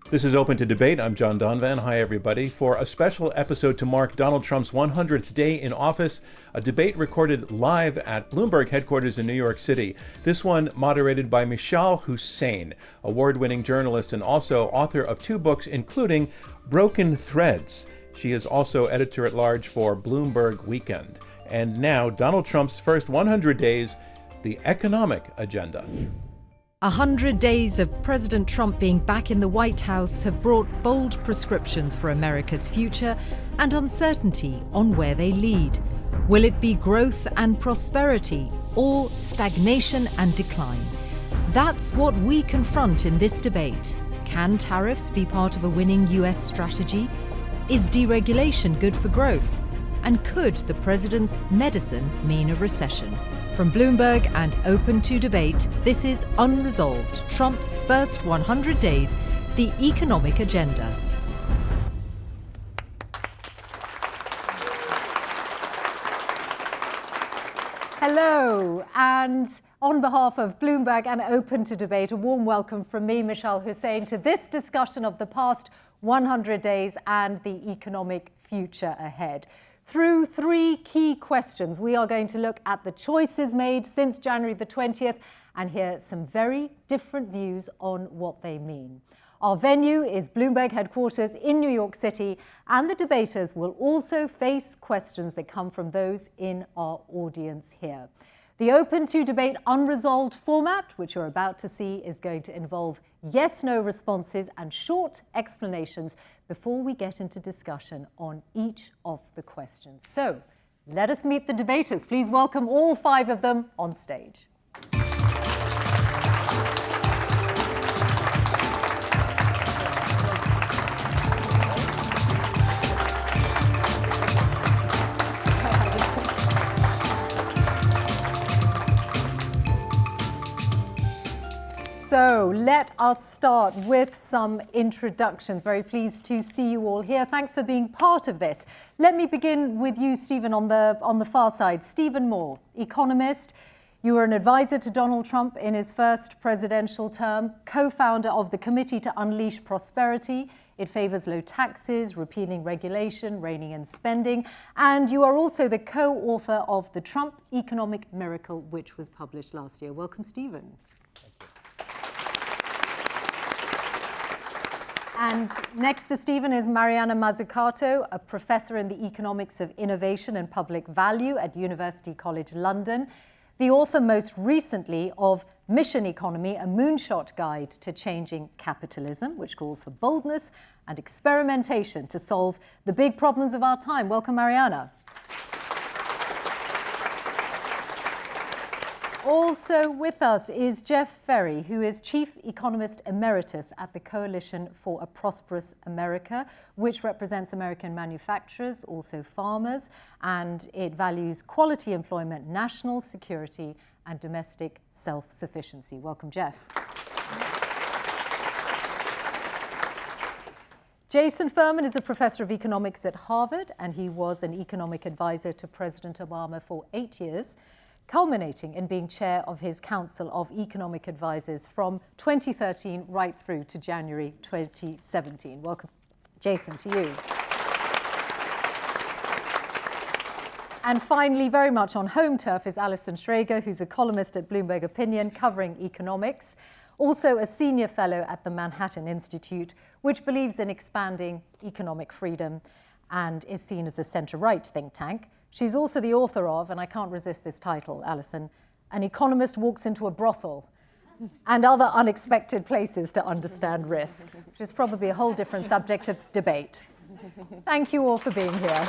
This is Open to Debate. I'm John Donvan. Hi, everybody. For a special episode to mark Donald Trump's 100th day in office, a debate recorded live at Bloomberg headquarters in New York City. This one moderated by Michal Hussein, award-winning journalist and also author of 2 books, including Broken Threads. She is also editor-at-large for Bloomberg Weekend. And now, Donald Trump's first 100 days, the economic agenda. 100 days of President Trump being back in the White House have brought bold prescriptions for America's future and uncertainty on where they lead. Will it be growth and prosperity or stagnation and decline? That's what we confront in this debate. Can tariffs be part of a winning US strategy? Is deregulation good for growth? And could the president's medicine mean a recession? From Bloomberg and Open to Debate, this is Unresolved, Trump's first 100 days, the economic agenda. Hello, and on behalf of Bloomberg and Open to Debate, a warm welcome from me, Michal Hussein, to this discussion of the past 100 days and the economic future ahead. Through 3 key questions, we are going to look at the choices made since January the 20th and hear some very different views on what they mean. Our venue is Bloomberg headquarters in New York City, and the debaters will also face questions that come from those in our audience here. The Open to Debate Unresolved format, which you're about to see, is going to involve yes-no responses and short explanations before we get into discussion on each of the questions. So, let us meet the debaters. Please welcome all 5 of them on stage. So let us start with some introductions. Very pleased to see you all here. Thanks for being part of this. Let me begin with you, Stephen, on the far side. Stephen Moore, economist. You were an advisor to Donald Trump in his first presidential term, co-founder of the Committee to Unleash Prosperity. It favors low taxes, repealing regulation, reining in spending. And you are also the co-author of The Trump Economic Miracle, which was published last year. Welcome, Stephen. And next to Stephen is Mariana Mazzucato, a professor in the economics of innovation and public value at University College London, the author most recently of Mission Economy, a moonshot guide to changing capitalism, which calls for boldness and experimentation to solve the big problems of our time. Welcome, Mariana. Also with us is Jeff Ferry, who is Chief Economist Emeritus at the Coalition for a Prosperous America, which represents American manufacturers, also farmers, and it values quality employment, national security, and domestic self-sufficiency. Welcome, Jeff. Jason Furman is a professor of economics at Harvard, and he was an economic advisor to President Obama for 8 years, culminating in being chair of his Council of Economic Advisors from 2013 right through to January 2017. Welcome, Jason, to you. And finally, very much on home turf is Alison Schrager, who's a columnist at Bloomberg Opinion covering economics, also a senior fellow at the Manhattan Institute, which believes in expanding economic freedom and is seen as a center-right think tank. She's also the author of, and I can't resist this title, Alison, An Economist Walks into a Brothel and Other Unexpected Places to Understand Risk, which is probably a whole different subject of debate. Thank you all for being here.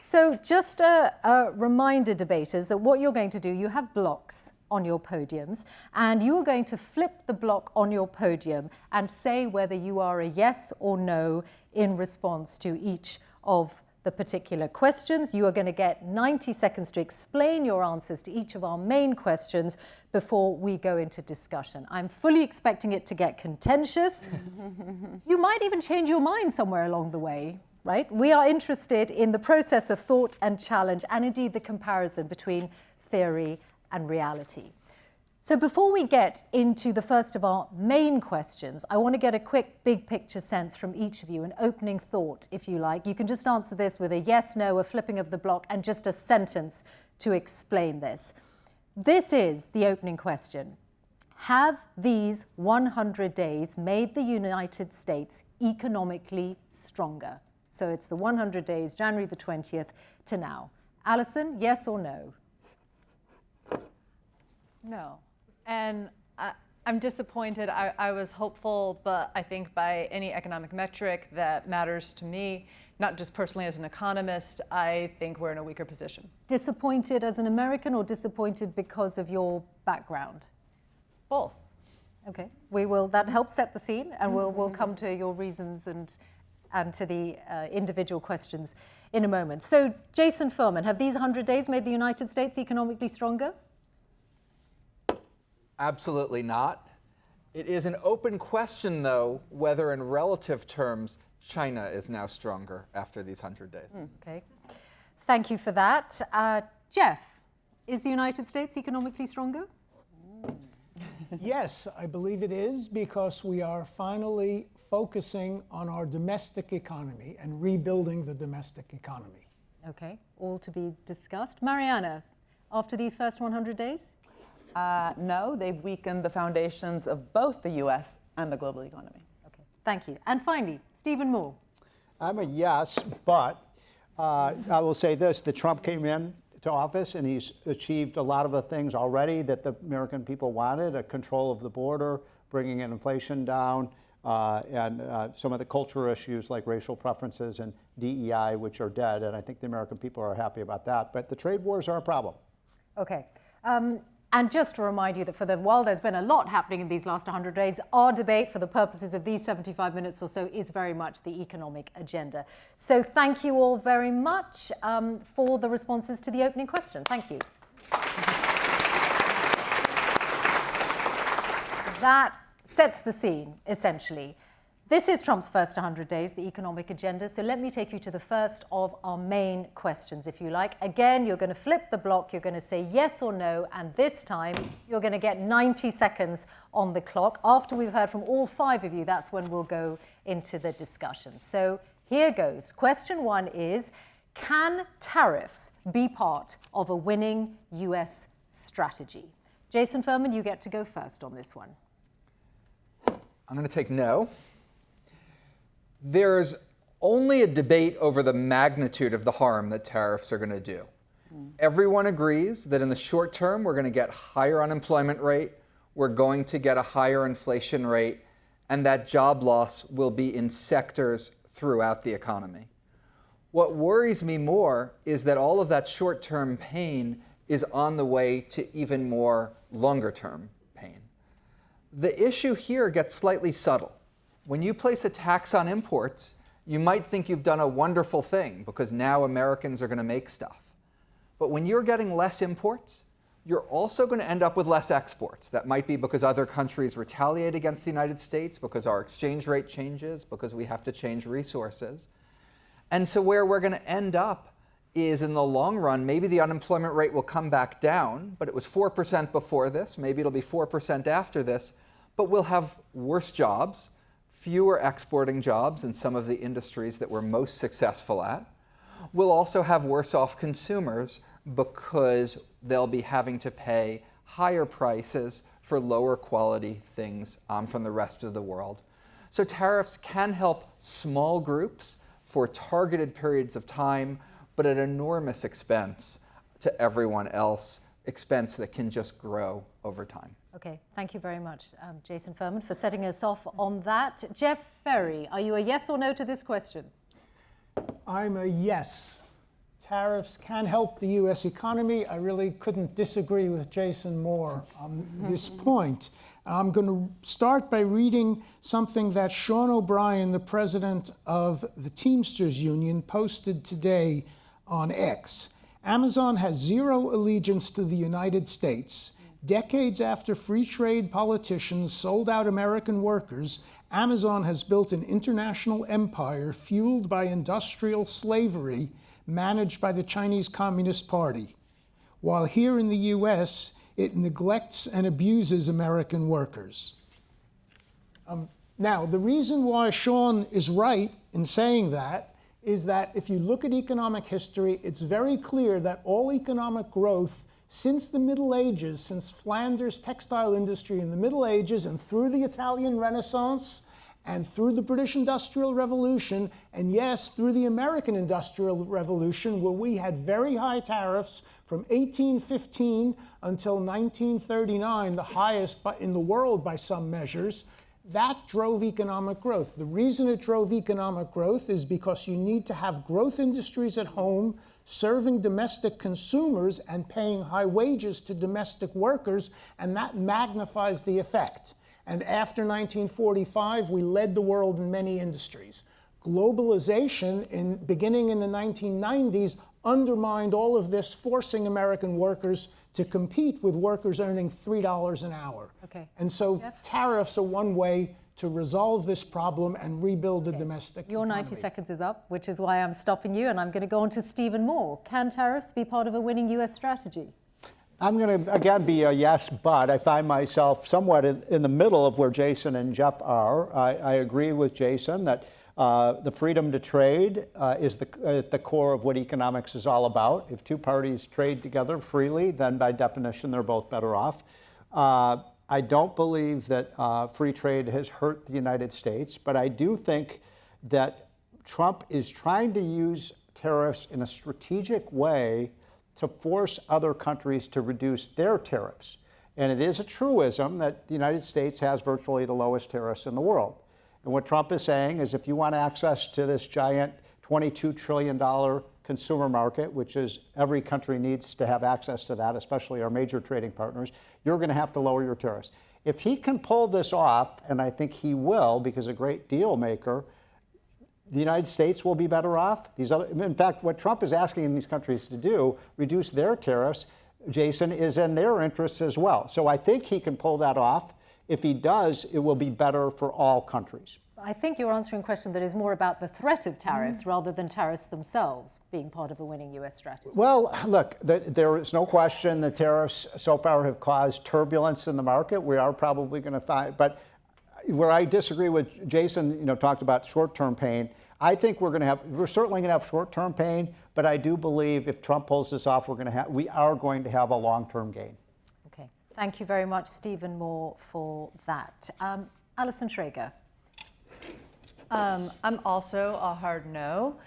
So just a reminder, debaters, that what you're going to do, you have blocks on your podiums, and you are going to flip the block on your podium and say whether you are a yes or no in response to each of the particular questions. You are going to get 90 seconds to explain your answers to each of our main questions before we go into discussion. I'm fully expecting it to get contentious. You might even change your mind somewhere along the way, right? We are interested in the process of thought and challenge, and indeed the comparison between theory and reality. So before we get into the first of our main questions, I want to get a quick big picture sense from each of you, an opening thought, if you like. You can just answer this with a yes, no, a flipping of the block, and just a sentence to explain this. This is the opening question. Have these 100 days made the United States economically stronger? So it's the 100 days, January the 20th to now. Alison, yes or no? No. And I'm disappointed. I was hopeful, but I think by any economic metric that matters to me, not just personally as an economist, I think we're in a weaker position. Disappointed as an American or disappointed because of your background? Both. Okay, that helps set the scene, and we'll come to your reasons and to the individual questions in a moment. So, Jason Furman, have these 100 days made the United States economically stronger? Absolutely not. It is an open question, though, whether in relative terms China is now stronger after these 100 days. Okay. Thank you for that. Jeff, is the United States economically stronger? Yes, I believe it is, because we are finally focusing on our domestic economy and rebuilding the domestic economy. Okay, all to be discussed. Mariana, after these first 100 days? No, they've weakened the foundations of both the U.S. and the global economy. Okay, thank you. And finally, Stephen Moore. I'm a yes, but I will say this. The Trump came in to office and he's achieved a lot of the things already that the American people wanted, a control of the border, bringing inflation down, and some of the cultural issues like racial preferences and DEI, which are dead. And I think the American people are happy about that. But the trade wars are a problem. Okay. And just to remind you that while there's been a lot happening in these last 100 days, our debate for the purposes of these 75 minutes or so is very much the economic agenda. So thank you all very much for the responses to the opening question. Thank you. That sets the scene, essentially. This is Trump's first 100 days, the economic agenda. So let me take you to the first of our main questions, if you like. Again, you're going to flip the block. You're going to say yes or no. And this time, you're going to get 90 seconds on the clock. After we've heard from all 5 of you, that's when we'll go into the discussion. So here goes. Question 1 is, can tariffs be part of a winning U.S. strategy? Jason Furman, you get to go first on this one. I'm going to take no. There's only a debate over the magnitude of the harm that tariffs are going to do. Everyone agrees that in the short term, we're going to get higher unemployment rate, we're going to get a higher inflation rate, and that job loss will be in sectors throughout the economy. What worries me more is that all of that short-term pain is on the way to even more longer-term pain. The issue here gets slightly subtle. When you place a tax on imports, you might think you've done a wonderful thing because now Americans are going to make stuff. But when you're getting less imports, you're also going to end up with less exports. That might be because other countries retaliate against the United States, because our exchange rate changes, because we have to change resources. And so where we're going to end up is, in the long run, maybe the unemployment rate will come back down, but it was 4% before this. Maybe it'll be 4% after this. But we'll have worse jobs, fewer exporting jobs in some of the industries that we're most successful at. We'll also have worse off consumers because they'll be having to pay higher prices for lower quality things from the rest of the world. So tariffs can help small groups for targeted periods of time, but at enormous expense to everyone else, expense that can just grow over time. Okay, thank you very much, Jason Furman, for setting us off on that. Jeff Ferry, are you a yes or no to this question? I'm a yes. Tariffs can help the U.S. economy. I really couldn't disagree with Jason more on this point. I'm going to start by reading something that Sean O'Brien, the president of the Teamsters Union, posted today on X. Amazon has zero allegiance to the United States. Decades after free trade politicians sold out American workers, Amazon has built an international empire fueled by industrial slavery managed by the Chinese Communist Party. While here in the U.S., it neglects and abuses American workers. Now, the reason why Sean is right in saying that is that if you look at economic history, it's very clear that all economic growth since the Middle Ages, since Flanders' textile industry in the Middle Ages and through the Italian Renaissance and through the British Industrial Revolution, and yes, through the American Industrial Revolution, where we had very high tariffs from 1815 until 1939, the highest in the world by some measures, that drove economic growth. The reason it drove economic growth is because you need to have growth industries at home serving domestic consumers and paying high wages to domestic workers, and that magnifies the effect. And after 1945, we led the world in many industries. Globalization, beginning in the 1990s, undermined all of this, forcing American workers to compete with workers earning $3 an hour. Okay. And so tariffs are one way to resolve this problem and rebuild the domestic Your economy. 90 seconds is up, which is why I'm stopping you, and I'm going to go on to Stephen Moore. Can tariffs be part of a winning U.S. strategy? I'm going to, again, be a yes, but I find myself somewhat in the middle of where Jason and Jeff are. I agree with Jason that the freedom to trade is at the core of what economics is all about. If two parties trade together freely, then by definition, they're both better off. I don't believe that free trade has hurt the United States, but I do think that Trump is trying to use tariffs in a strategic way to force other countries to reduce their tariffs. And it is a truism that the United States has virtually the lowest tariffs in the world. And what Trump is saying is if you want access to this giant $22 trillion consumer market, which is every country needs to have access to that, especially our major trading partners, you're going to have to lower your tariffs. If he can pull this off, and I think he will because a great deal maker, the United States will be better off. In fact, what Trump is asking these countries to do, reduce their tariffs, Jason, is in their interests as well. So I think he can pull that off. If he does, it will be better for all countries. I think you're answering a question that is more about the threat of tariffs rather than tariffs themselves being part of a winning U.S. strategy. Well, look, there is no question that tariffs so far have caused turbulence in the market. We are probably going to find, but where I disagree with Jason, talked about short-term pain. I think we're certainly going to have short-term pain, but I do believe if Trump pulls this off, we are going to have a long-term gain. Okay, thank you very much, Stephen Moore, for that. Alison Schrager. I'm also a hard no.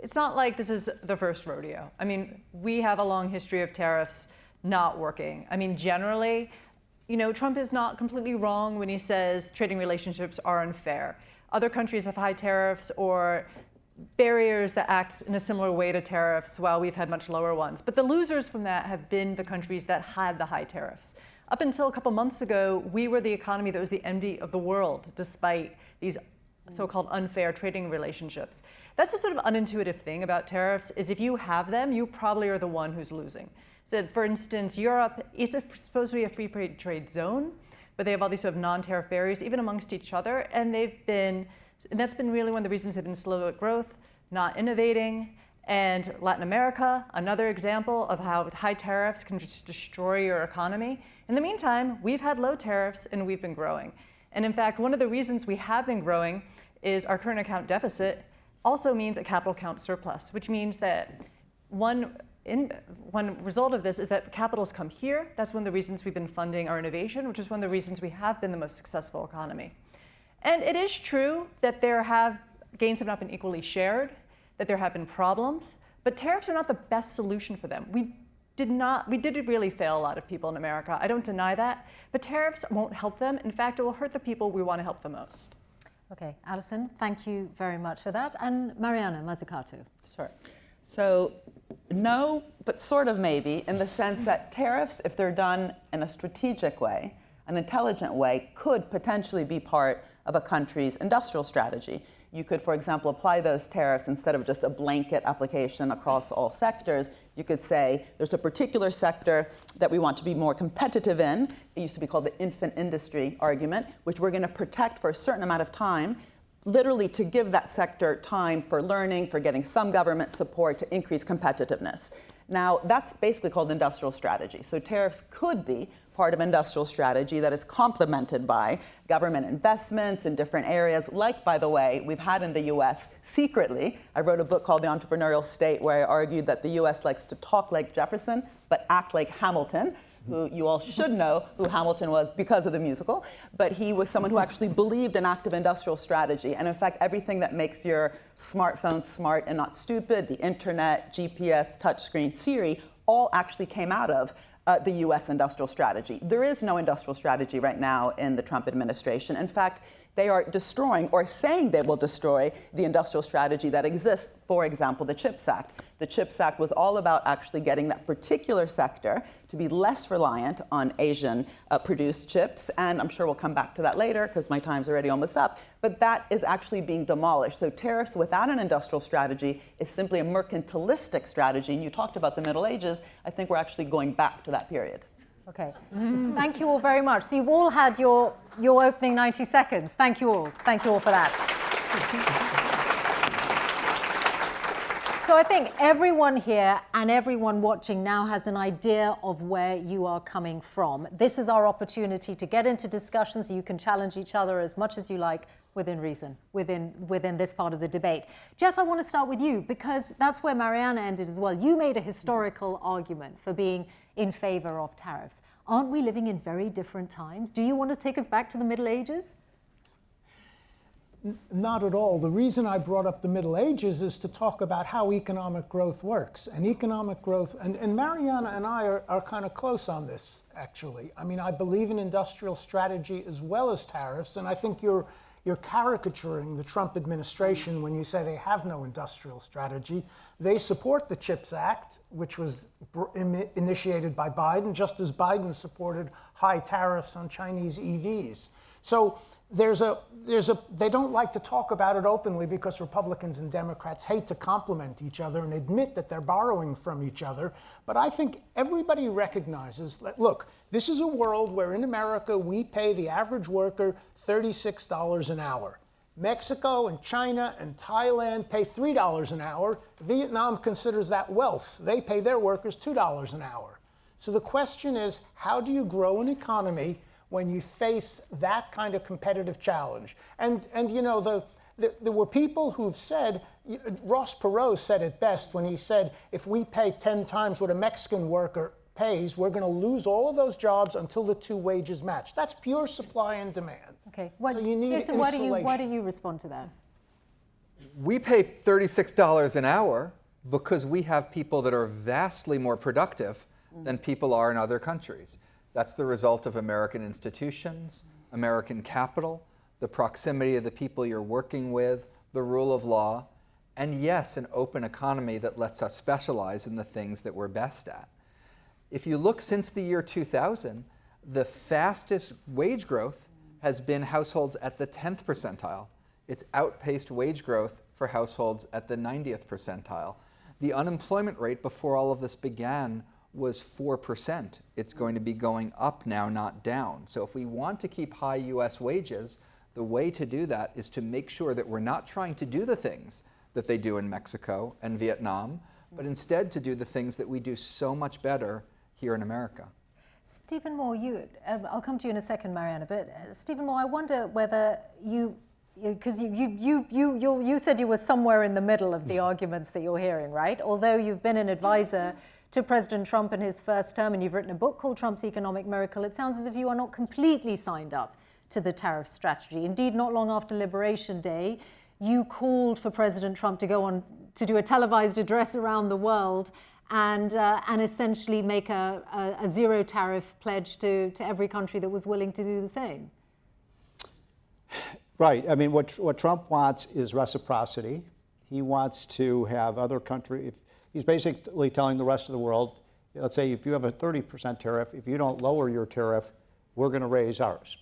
It's not like this is the first rodeo. I mean, we have a long history of tariffs not working. I mean, generally, Trump is not completely wrong when he says trading relationships are unfair. Other countries have high tariffs or barriers that act in a similar way to tariffs while we've had much lower ones. But the losers from that have been the countries that had the high tariffs. Up until a couple months ago, we were the economy that was the envy of the world, despite these so-called unfair trading relationships. That's the sort of unintuitive thing about tariffs, is if you have them, you probably are the one who's losing. So, for instance, Europe is supposed to be a free trade zone, but they have all these sort of non-tariff barriers, even amongst each other, and that's been really one of the reasons they've been slow at growth, not innovating. And Latin America, another example of how high tariffs can just destroy your economy. In the meantime, we've had low tariffs and we've been growing. And in fact, one of the reasons we have been growing is our current account deficit also means a capital account surplus, which means that one result of this is that capitals come here. That's one of the reasons we've been funding our innovation, which is one of the reasons we have been the most successful economy. And it is true that gains have not been equally shared, that there have been problems, but tariffs are not the best solution for them. We did really fail a lot of people in America. I don't deny that, but tariffs won't help them. In fact, it will hurt the people we want to help the most. Okay, Alison, thank you very much for that. And Mariana Mazzucato. Sure. So no, but sort of maybe, in the sense that tariffs, if they're done in a strategic way, an intelligent way, could potentially be part of a country's industrial strategy. You could, for example, apply those tariffs instead of just a blanket application across all sectors. You could say there's a particular sector that we want to be more competitive in. It used to be called the infant industry argument, which we're going to protect for a certain amount of time, literally to give that sector time for learning, for getting some government support to increase competitiveness. Now, that's basically called industrial strategy. So tariffs could be part of industrial strategy that is complemented by government investments in different areas, like, by the way, we've had in the US secretly. I wrote a book called The Entrepreneurial State, where I argued that the US likes to talk like Jefferson, but act like Hamilton, who you all should know who Hamilton was because of the musical. But he was someone who actually believed in active industrial strategy. And in fact, everything that makes your smartphone smart and not stupid, the internet, GPS, touchscreen, Siri, all actually came out of the US industrial strategy. There is no industrial strategy right now in the Trump administration. In fact, they are destroying or saying they will destroy the industrial strategy that exists. For example, the CHIPS Act. The CHIPS Act was all about actually getting that particular sector to be less reliant on Asian produced chips. And I'm sure we'll come back to that later because my time's already almost up. But that is actually being demolished. So tariffs without an industrial strategy is simply a mercantilistic strategy. And you talked about the Middle Ages. I think we're actually going back to that period. Okay. Thank you all very much. So you've all had your opening 90 seconds. Thank you all. Thank you all for that. So I think everyone here and everyone watching now has an idea of where you are coming from. This is our opportunity to get into discussions so you can challenge each other as much as you like within reason, within this part of the debate. Jeff, I want to start with you because that's where Mariana ended as well. You made a historical argument for being in favor of tariffs. Aren't we living in very different times? Do you want to take us back to the Middle Ages? Not at all. The reason I brought up the Middle Ages is to talk about how economic growth works. And economic growth, and Mariana and I are kind of close on this, actually. I mean, I believe in industrial strategy as well as tariffs, and I think you're caricaturing the Trump administration when you say they have no industrial strategy. They support the CHIPS Act, which was initiated by Biden, just as Biden supported high tariffs on Chinese EVs. So they don't like to talk about it openly because Republicans and Democrats hate to compliment each other and admit that they're borrowing from each other. But I think everybody recognizes that, look, this is a world where in America we pay the average worker $36 an hour. Mexico and China and Thailand pay $3 an hour. Vietnam considers that wealth. They pay their workers $2 an hour. So the question is, how do you grow an economy when you face that kind of competitive challenge? And you know, there were people who've said, Ross Perot said it best when he said, if we pay 10 times what a Mexican worker pays, we're going to lose all of those jobs until the two wages match. That's pure supply and demand. Okay, so you need Jason, why do you respond to that? We pay $36 an hour because we have people that are vastly more productive than people are in other countries. That's the result of American institutions, American capital, the proximity of the people you're working with, the rule of law, and yes, an open economy that lets us specialize in the things that we're best at. If you look since the year 2000, the fastest wage growth has been households at the 10th percentile. It's outpaced wage growth for households at the 90th percentile. The unemployment rate before all of this began was 4%. It's going to be going up now, not down. So if we want to keep high US wages, the way to do that is to make sure that we're not trying to do the things that they do in Mexico and Vietnam, but instead to do the things that we do so much better here in America. Stephen Moore, I'll come to you in a second, Mariana, but Stephen Moore, I wonder whether because you said you were somewhere in the middle of the arguments that you're hearing, right? Although you've been an advisor to President Trump in his first term, and you've written a book called Trump's Economic Miracle, it sounds as if you are not completely signed up to the tariff strategy. Indeed, not long after Liberation Day, you called for President Trump to go on to do a televised address around the world and essentially make a zero tariff pledge to every country that was willing to do the same. Right. I mean, what Trump wants is reciprocity. He wants to have other countries. He's basically telling the rest of the world, let's say if you have a 30% tariff, if you don't lower your tariff, we're going to raise ours.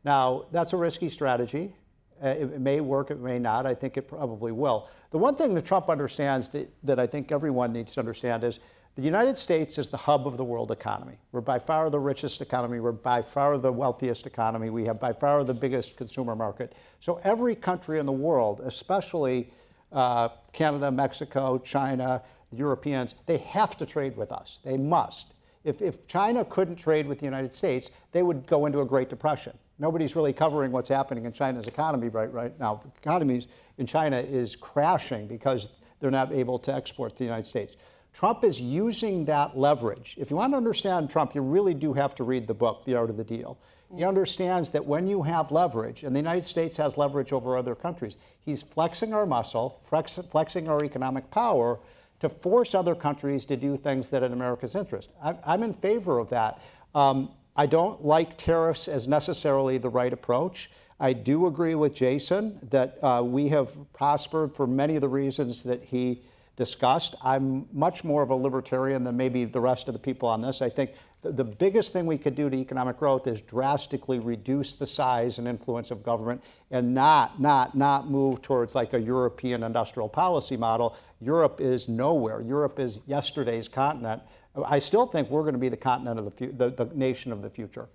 Now, that's a risky strategy. It may work, it may not. I think it probably will. The one thing that Trump understands that I think everyone needs to understand is the United States is the hub of the world economy. We're by far the richest economy. We're by far the wealthiest economy. We have by far the biggest consumer market. So every country in the world, especially Canada, Mexico, China, the Europeans, they have to trade with us. They must. If China couldn't trade with the United States, they would go into a Great Depression. Nobody's really covering what's happening in China's economy right now. Economies in China is crashing because they're not able to export to the United States. Trump is using that leverage. If you want to understand Trump, you really do have to read the book, The Art of the Deal. He understands that when you have leverage, and the United States has leverage over other countries, he's flexing our muscle, flexing our economic power to force other countries to do things that are in America's interest. I'm in favor of that. I don't like tariffs as necessarily the right approach. I do agree with Jason that we have prospered for many of the reasons that he discussed. I'm much more of a libertarian than maybe the rest of the people on this. I think the biggest thing we could do to economic growth is drastically reduce the size and influence of government and not move towards like a European industrial policy model. Europe is nowhere. Europe is yesterday's continent. I still think we're going to be the continent of the nation of the future.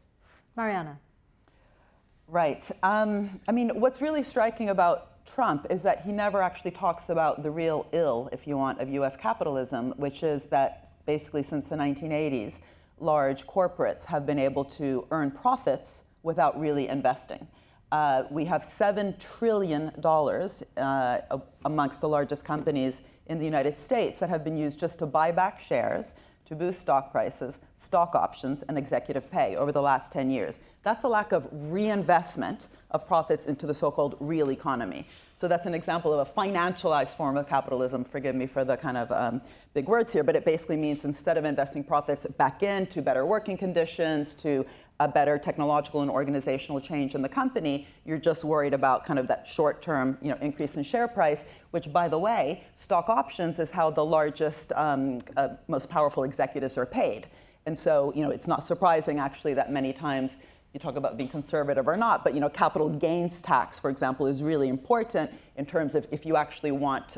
Mariana. Right. I mean, what's really striking about Trump is that he never actually talks about the real ill, if you want, of U.S. capitalism, which is that basically since the 1980s, large corporates have been able to earn profits without really investing. We have $7 trillion amongst the largest companies in the United States that have been used just to buy back shares, to boost stock prices, stock options, and executive pay over the last 10 years. That's a lack of reinvestment of profits into the so-called real economy. So that's an example of a financialized form of capitalism. Forgive me for the kind of big words here, but it basically means instead of investing profits back into better working conditions, to a better technological and organizational change in the company, you're just worried about kind of that short-term, increase in share price, which, by the way, stock options is how the largest, most powerful executives are paid. And so, it's not surprising, actually, that many times you talk about being conservative or not, but capital gains tax, for example, is really important in terms of if you actually want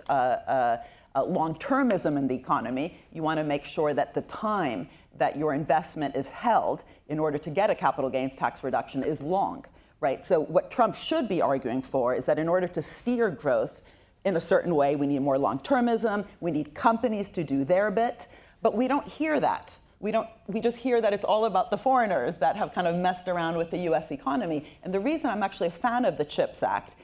long-termism in the economy, you want to make sure that the time that your investment is held in order to get a capital gains tax reduction is long, right? So what Trump should be arguing for is that in order to steer growth in a certain way, we need more long-termism, we need companies to do their bit, but we don't hear that. We just hear that it's all about the foreigners that have kind of messed around with the US economy. And the reason I'm actually a fan of the CHIPS Act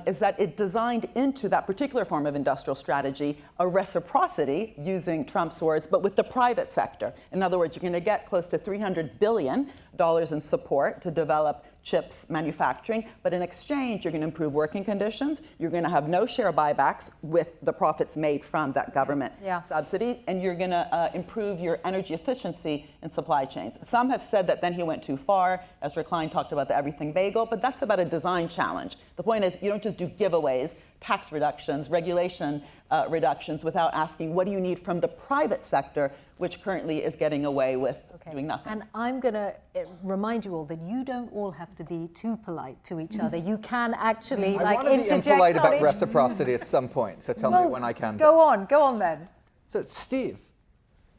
is that it designed into that particular form of industrial strategy a reciprocity, using Trump's words, but with the private sector. In other words, you're going to get close to $300 billion in support to develop chips manufacturing, but in exchange, you're going to improve working conditions, you're going to have no share buybacks with the profits made from that government subsidy, and you're going to improve your energy efficiency in supply chains. Some have said that then he went too far. Ezra Klein talked about the everything bagel, but that's about a design challenge. The point is, you don't just do giveaways, tax reductions, regulation reductions without asking what do you need from the private sector, which currently is getting away with doing nothing. And I'm going to remind you all that you don't all have to be too polite to each other. You can actually I want to be impolite about reciprocity at some point, so tell me when I can. Go on then. So Steve,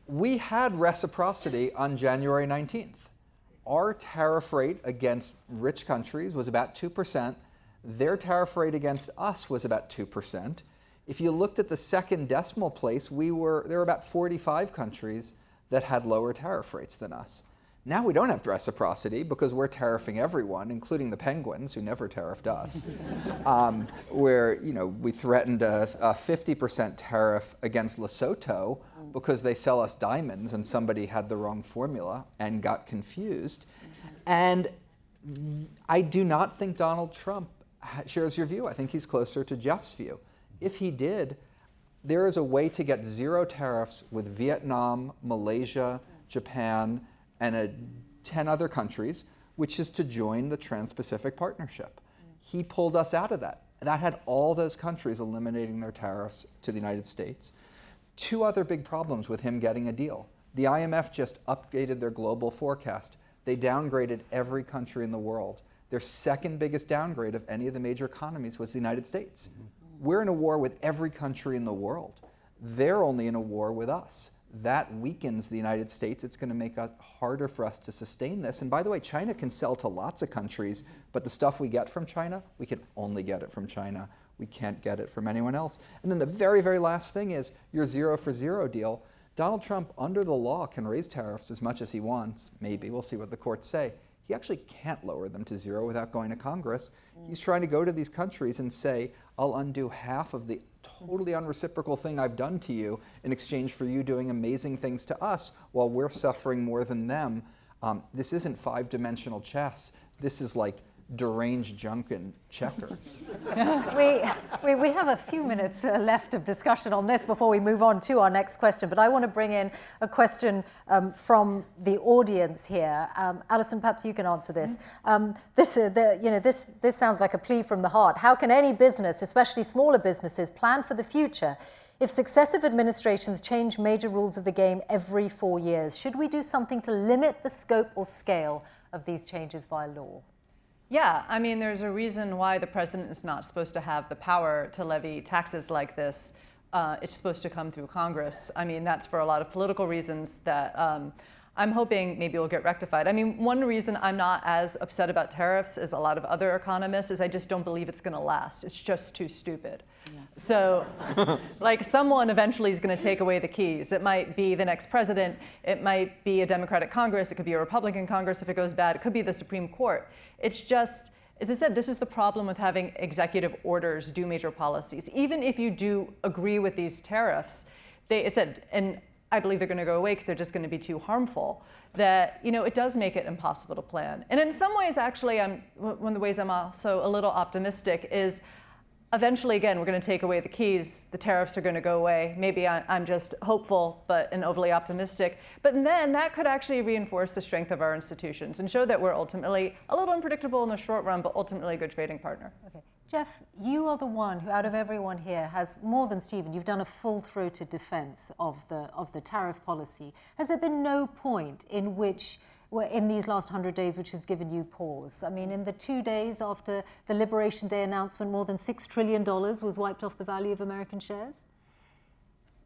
we had reciprocity on January 19th. Our tariff rate against rich countries was about 2%. Their tariff rate against us was about 2%. If you looked at the second decimal place, there were about 45 countries that had lower tariff rates than us. Now we don't have reciprocity because we're tariffing everyone, including the penguins, who never tariffed us. Where we threatened a 50% tariff against Lesotho because they sell us diamonds and somebody had the wrong formula and got confused. And I do not think Donald Trump shares your view. I think he's closer to Jeff's view. If he did, there is a way to get zero tariffs with Vietnam, Malaysia, Japan, and 10 other countries, which is to join the Trans-Pacific Partnership. He pulled us out of that. That had all those countries eliminating their tariffs to the United States. Two other big problems with him getting a deal. The IMF just updated their global forecast. They downgraded every country in the world. Their second biggest downgrade of any of the major economies was the United States. We're in a war with every country in the world. They're only in a war with us. That weakens the United States. It's going to make it harder for us to sustain this. And by the way, China can sell to lots of countries, but the stuff we get from China, we can only get it from China. We can't get it from anyone else. And then the very, very last thing is your 0 for 0 deal. Donald Trump, under the law, can raise tariffs as much as he wants. Maybe. We'll see what the courts say. He actually can't lower them to 0 without going to Congress. He's trying to go to these countries and say, I'll undo half of the totally unreciprocal thing I've done to you in exchange for you doing amazing things to us while we're suffering more than them. This isn't 5-dimensional chess. This is like deranged junk and checkers. We have a few minutes left of discussion on this before we move on to our next question, but I want to bring in a question from the audience here. Alison, perhaps you can answer this. This sounds like a plea from the heart. How can any business, especially smaller businesses, plan for the future if successive administrations change major rules of the game every 4 years? Should we do something to limit the scope or scale of these changes via law? Yeah, I mean, there's a reason why the president is not supposed to have the power to levy taxes like this. It's supposed to come through Congress. I mean, that's for a lot of political reasons that I'm hoping maybe will get rectified. I mean, one reason I'm not as upset about tariffs as a lot of other economists is I just don't believe it's going to last. It's just too stupid. Yeah. So, like, someone eventually is going to take away the keys. It might be the next president. It might be a Democratic Congress. It could be a Republican Congress if it goes bad. It could be the Supreme Court. It's just, as I said, this is the problem with having executive orders do major policies. Even if you do agree with these tariffs, they said, and I believe they're going to go away because they're just going to be too harmful, that, it does make it impossible to plan. And in some ways, actually, one of the ways I'm also a little optimistic is eventually, again, we're going to take away the keys. The tariffs are going to go away. Maybe I'm just hopeful and overly optimistic. But then that could actually reinforce the strength of our institutions and show that we're ultimately a little unpredictable in the short run, but ultimately a good trading partner. Okay. Jeff, you are the one who, out of everyone here, has more than Stephen. You've done a full-throated defense of the tariff policy. Has there been no point in which, in these last 100 days, which has given you pause? I mean, in the 2 days after the Liberation Day announcement, more than $6 trillion was wiped off the value of American shares?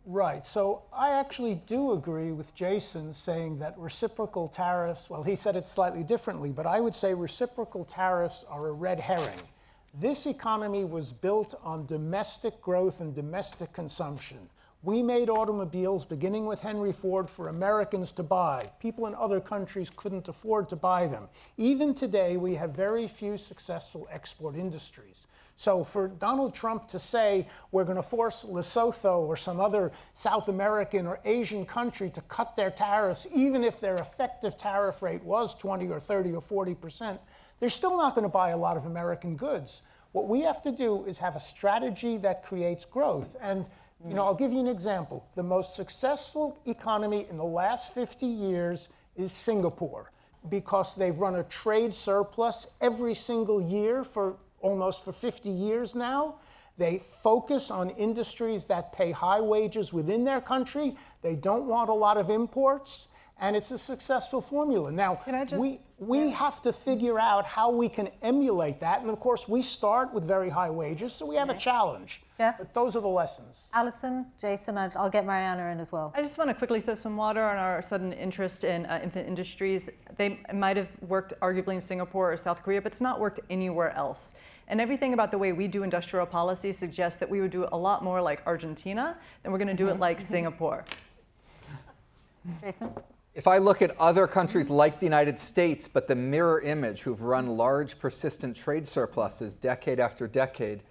Right. So I actually do agree with Jason saying that reciprocal tariffs, well, he said it slightly differently, but I would say reciprocal tariffs are a red herring. This economy was built on domestic growth and domestic consumption. We made automobiles, beginning with Henry Ford, for Americans to buy. People in other countries couldn't afford to buy them. Even today, we have very few successful export industries. So for Donald Trump to say we're going to force Lesotho or some other South American or Asian country to cut their tariffs, even if their effective tariff rate was 20 or 30 or 40%, they're still not going to buy a lot of American goods. What we have to do is have a strategy that creates growth. And I'll give you an example. The most successful economy in the last 50 years is Singapore, because they've run a trade surplus every single year for 50 years now. They focus on industries that pay high wages within their country. They don't want a lot of imports, and it's a successful formula. Now, we have to figure out how we can emulate that. And of course, we start with very high wages, so we have a challenge. Jeff? But those are the lessons. Alison, Jason, I'll get Mariana in as well. I just want to quickly throw some water on our sudden interest in infant industries. They might have worked arguably in Singapore or South Korea, but it's not worked anywhere else. And everything about the way we do industrial policy suggests that we would do it a lot more like Argentina than we're going to do it like Singapore. Jason? If I look at other countries like the United States, but the mirror image, who've run large, persistent trade surpluses decade after decade,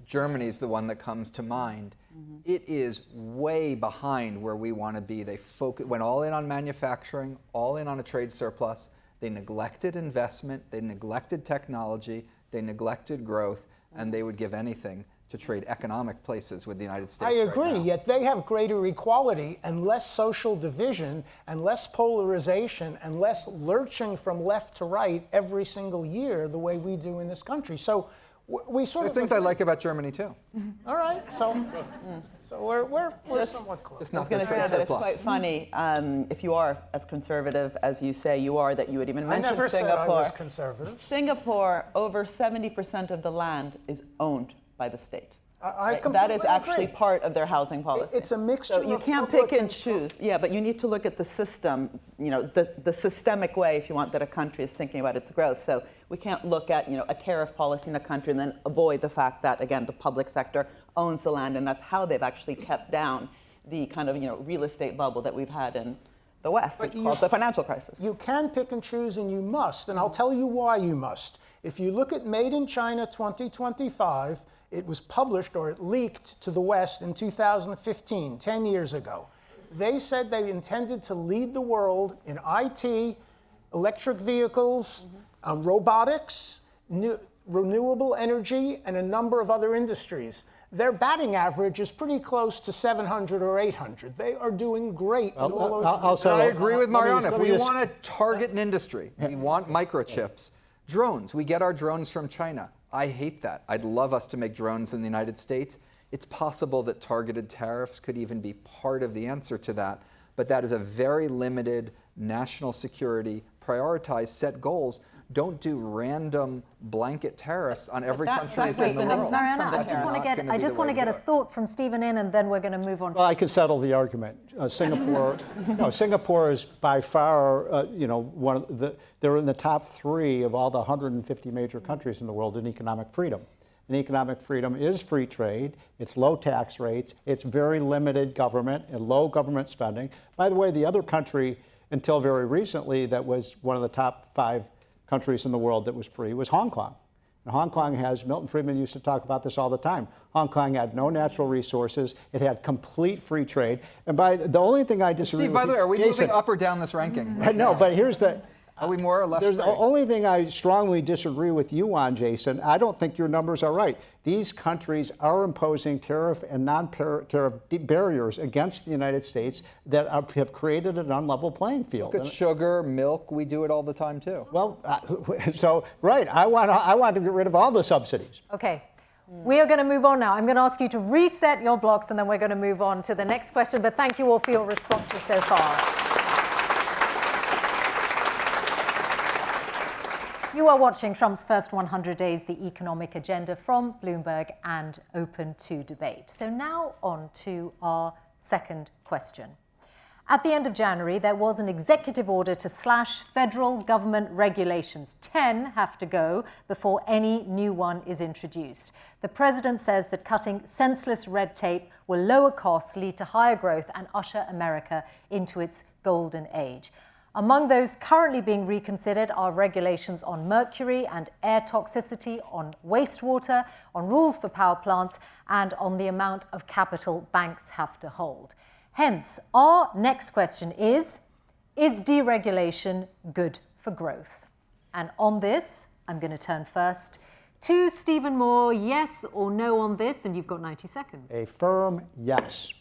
Germany is the one that comes to mind. It is way behind where we want to be. They went all in on manufacturing, all in on a trade surplus. They neglected investment, they neglected technology, they neglected growth, and they would give anything to trade economic places with the United States. I agree, yet they have greater equality and less social division and less polarization and less lurching from left to right every single year the way we do in this country. So we sort of... There's things I like about Germany, too. All right, so we're somewhat close. I was going to say that it's quite funny, if you are as conservative as you say you are, that you would even mention Singapore. I never said I was conservative. Singapore, over 70% of the land is owned by the state. That is completely actually agree. part of their housing policy. It's a mixture So you of can't public pick and and choose. Yeah, but you need to look at the system, the systemic way, if you want, that a country is thinking about its growth. So we can't look at, a tariff policy in a country and then avoid the fact that, again, the public sector owns the land, and that's how they've actually kept down the kind of, real estate bubble that we've had in the West, which caused the financial crisis. You can pick and choose, and you must, and I'll tell you why you must. If you look at Made in China 2025, it was published, or it leaked to the West in 2015, 10 years ago. They said they intended to lead the world in IT, electric vehicles, robotics, renewable energy, and a number of other industries. Their batting average is pretty close to 700 or 800. They are doing great in all those. I agree with Mariana. If we want to target an industry, we want microchips. Drones, we get our drones from China. I hate that. I'd love us to make drones in the United States. It's possible that targeted tariffs could even be part of the answer to that, but that is a very limited national security, prioritize, set goals. Don't do random blanket tariffs on every country in the world. Mariana, I just want to get a thought from Stephen in, and then we're going to move on. Well, I can settle the argument. Singapore is by far, one of they're in the top 3 of all the 150 major countries in the world in economic freedom. And economic freedom is free trade, it's low tax rates, it's very limited government and low government spending. By the way, the other country, until very recently, that was one of the top 5 countries in the world that was free was Hong Kong. And Hong Kong has, Milton Friedman used to talk about this all the time, Hong Kong had no natural resources, it had complete free trade, and the only thing I disagree Steve, with by the way, are we Jason, moving up or down this ranking? No, but here's the... Are we more or less There's the free? only thing I strongly disagree with you on, Jason. I don't think your numbers are right. These countries are imposing tariff and non-tariff barriers against the United States that have created an unlevel playing field. Look at sugar, milk. We do it all the time too. Well, right. I want to get rid of all the subsidies. Okay. We are going to move on now. I'm going to ask you to reset your blocks, and then we're going to move on to the next question. But thank you all for your responses so far. You are watching Trump's first 100 days, the economic agenda from Bloomberg and open to debate. So now on to our second question. At the end of January, there was an executive order to slash federal government regulations. 10 have to go before any new one is introduced. The president says that cutting senseless red tape will lower costs, lead to higher growth, and usher America into its golden age. Among those currently being reconsidered are regulations on mercury and air toxicity, on wastewater, on rules for power plants, and on the amount of capital banks have to hold. Hence, our next question is deregulation good for growth? And on this, I'm going to turn first to Stephen Moore. Yes or no on this? And you've got 90 seconds. A firm yes.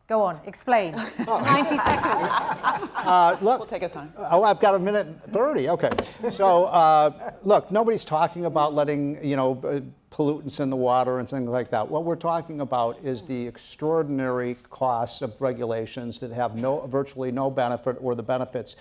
Go on, explain. 90 seconds. Look, We'll take his time. Oh, I've got 1:30. Okay. So, look, nobody's talking about letting, pollutants in the water and things like that. What we're talking about is the extraordinary costs of regulations that have virtually no benefit, or the benefits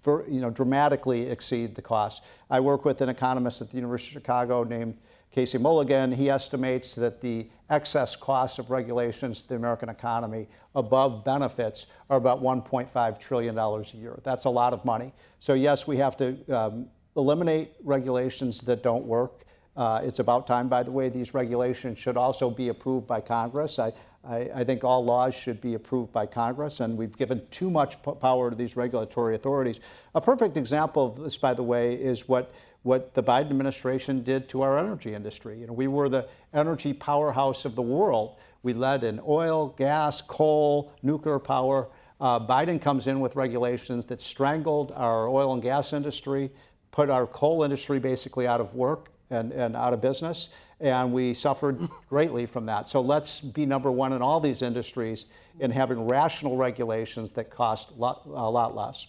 dramatically exceed the cost. I work with an economist at the University of Chicago named Casey Mulligan. He estimates that the excess costs of regulations to the American economy above benefits are about $1.5 trillion a year. That's a lot of money. So yes, we have to eliminate regulations that don't work. It's about time, by the way. These regulations should also be approved by Congress. I think all laws should be approved by Congress, and we've given too much power to these regulatory authorities. A perfect example of this, by the way, is what the Biden administration did to our energy industry. We were the energy powerhouse of the world. We led in oil, gas, coal, nuclear power. Biden comes in with regulations that strangled our oil and gas industry, put our coal industry basically out of work and out of business, and we suffered greatly from that. So let's be number one in all these industries in having rational regulations that cost a lot less.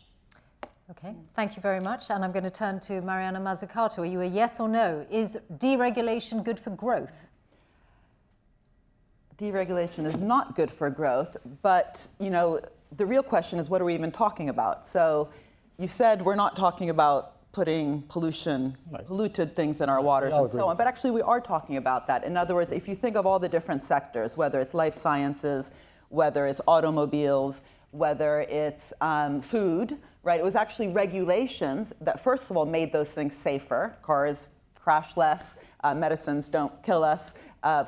Okay, thank you very much. And I'm going to turn to Mariana Mazzucato. Are you a yes or no? Is deregulation good for growth? Deregulation is not good for growth, but the real question is, what are we even talking about? So you said we're not talking about putting polluted things in our waters and so on. But actually, we are talking about that. In other words, if you think of all the different sectors, whether it's life sciences, whether it's automobiles, whether it's food, right? It was actually regulations that, first of all, made those things safer. Cars crash less, medicines don't kill us,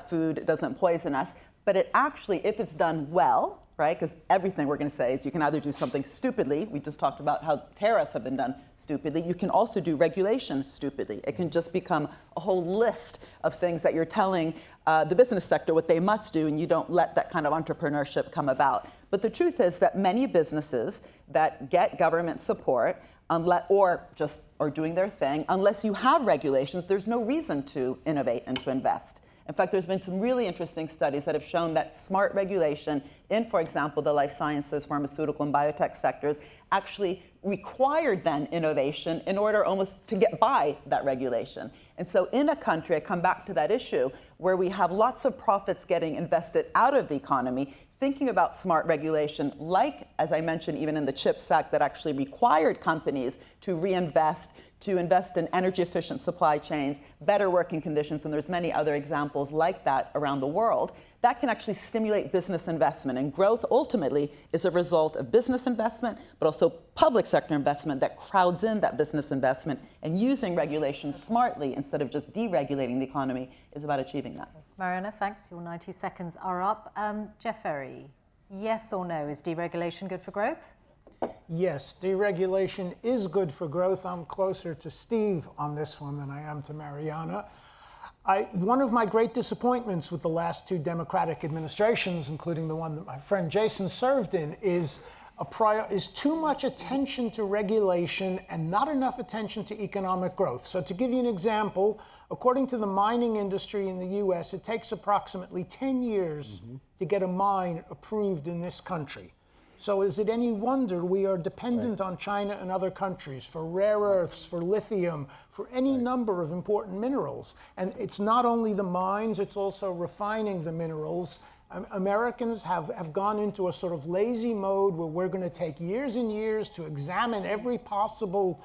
food doesn't poison us. But it actually, if it's done well, right? Because everything we're going to say is you can either do something stupidly. We just talked about how tariffs have been done stupidly. You can also do regulation stupidly. It can just become a whole list of things that you're telling the business sector what they must do, and you don't let that kind of entrepreneurship come about. But the truth is that many businesses that get government support or just are doing their thing, unless you have regulations, there's no reason to innovate and to invest. In fact, there's been some really interesting studies that have shown that smart regulation in, for example, the life sciences, pharmaceutical, and biotech sectors actually required then innovation in order almost to get by that regulation. And so in a country, I come back to that issue, where we have lots of profits getting invested out of the economy, thinking about smart regulation, like, as I mentioned, even in the CHIPS Act, that actually required companies to reinvest, to invest in energy-efficient supply chains, better working conditions, and there's many other examples like that around the world. That can actually stimulate business investment, and growth ultimately is a result of business investment, but also public sector investment that crowds in that business investment, and using regulation smartly instead of just deregulating the economy is about achieving that. Mariana, thanks. Your 90 seconds are up. Jeff Ferry, yes or no, is deregulation good for growth? Yes, deregulation is good for growth. I'm closer to Steve on this one than I am to Mariana. One of my great disappointments with the last two Democratic administrations, including the one that my friend Jason served in, is too much attention to regulation and not enough attention to economic growth. So to give you an example, according to the mining industry in the US, it takes approximately 10 years to get a mine approved in this country. So is it any wonder we are dependent on China and other countries for rare earths, for lithium, for any number of important minerals? And it's not only the mines, it's also refining the minerals. Americans have gone into a sort of lazy mode where we're going to take years and years to examine every possible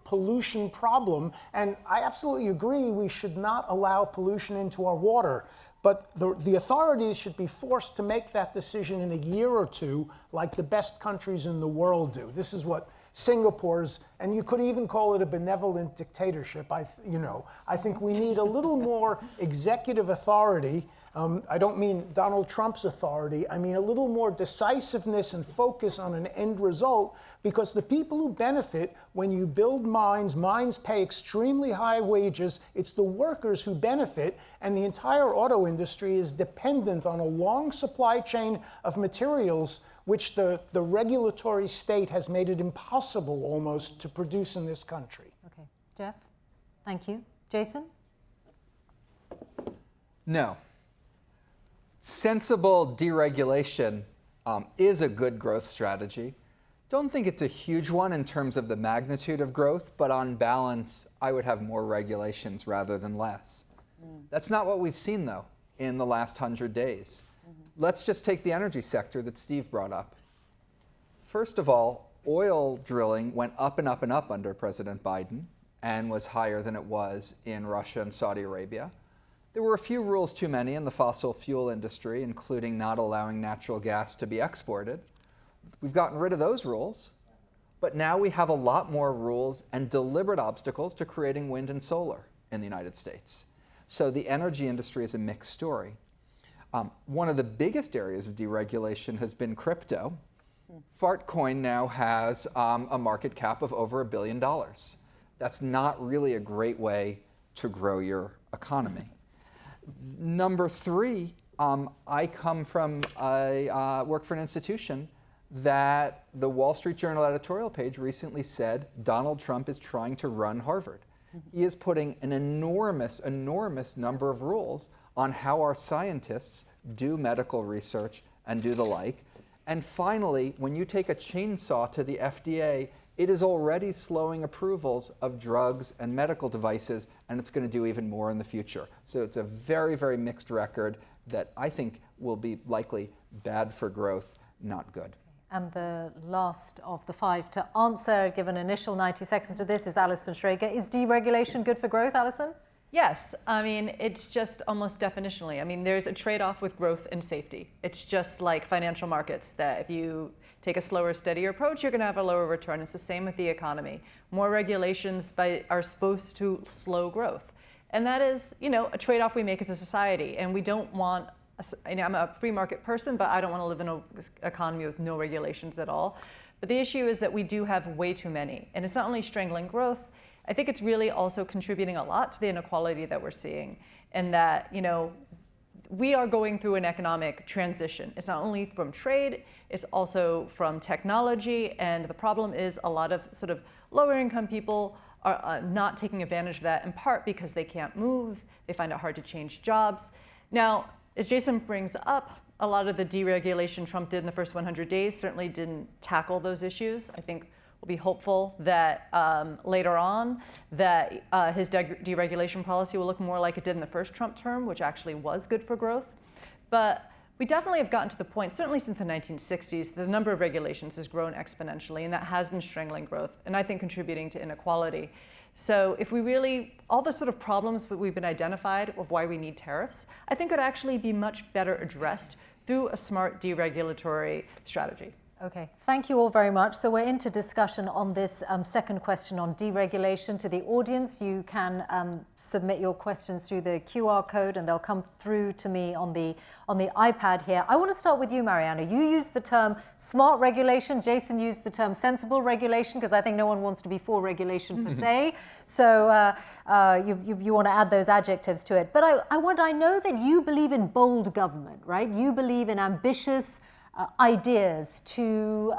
pollution problem. And I absolutely agree we should not allow pollution into our water. But the authorities should be forced to make that decision in a year or two, like the best countries in the world do. This is what Singapore's, and you could even call it a benevolent dictatorship. I think we need a little more executive authority. I don't mean Donald Trump's authority. I mean a little more decisiveness and focus on an end result, because the people who benefit when you build mines pay extremely high wages. It's the workers who benefit, and the entire auto industry is dependent on a long supply chain of materials, which the regulatory state has made it impossible almost to produce in this country. Okay, Jeff, thank you. Jason? No. Sensible deregulation is a good growth strategy. Don't think it's a huge one in terms of the magnitude of growth, but on balance, I would have more regulations rather than less. That's not what we've seen, though, in the last 100 days. Let's just take the energy sector that Steve brought up. First of all, oil drilling went up and up and up under President Biden and was higher than it was in Russia and Saudi Arabia. There were a few rules too many in the fossil fuel industry, including not allowing natural gas to be exported. We've gotten rid of those rules, but now we have a lot more rules and deliberate obstacles to creating wind and solar in the United States. So the energy industry is a mixed story. One of the biggest areas of deregulation has been crypto. Fartcoin now has a market cap of over $1 billion. That's not really a great way to grow your economy. Number three, I come from work for an institution that the Wall Street Journal editorial page recently said Donald Trump is trying to run Harvard. He is putting an enormous number of rules on how our scientists do medical research and do the like. And finally, when you take a chainsaw to the FDA, it is already slowing approvals of drugs and medical devices, and it's going to do even more in the future. So it's a very, very mixed record that I think will be likely bad for growth, not good. And the last of the five to answer, give an initial 90 seconds to this, is Alison Strager. Is deregulation good for growth, Alison? Yes, I mean, it's just almost definitionally. I mean, there's a trade-off with growth and safety. It's just like financial markets, that if you take a slower, steadier approach, you're going to have a lower return. It's the same with the economy. More regulations are supposed to slow growth. And that is, a trade-off we make as a society. And we don't want, I'm a free market person, but I don't want to live in an economy with no regulations at all. But the issue is that we do have way too many. And it's not only strangling growth, I think it's really also contributing a lot to the inequality that we're seeing, and that, we are going through an economic transition. It's not only from trade, it's also from technology, and the problem is a lot of sort of lower income people are not taking advantage of that, in part because they can't move, they find it hard to change jobs. Now, as Jason brings up, a lot of the deregulation Trump did in the first 100 days certainly didn't tackle those issues. I think we'll be hopeful that later on that his deregulation policy will look more like it did in the first Trump term, which actually was good for growth. But we definitely have gotten to the point, certainly since the 1960s, the number of regulations has grown exponentially, and that has been strangling growth, and I think contributing to inequality. So if we really, all the sort of problems that we've been identified of why we need tariffs, I think could actually be much better addressed through a smart deregulatory strategy. Okay, thank you all very much. So we're into discussion on this second question on deregulation. To the audience, you can submit your questions through the QR code, and they'll come through to me on the iPad here. I want to start with you, Mariana. You used the term smart regulation. Jason used the term sensible regulation, because I think no one wants to be for regulation per se. So you want to add those adjectives to it. But I know that you believe in bold government, right? You believe in ambitious ideas to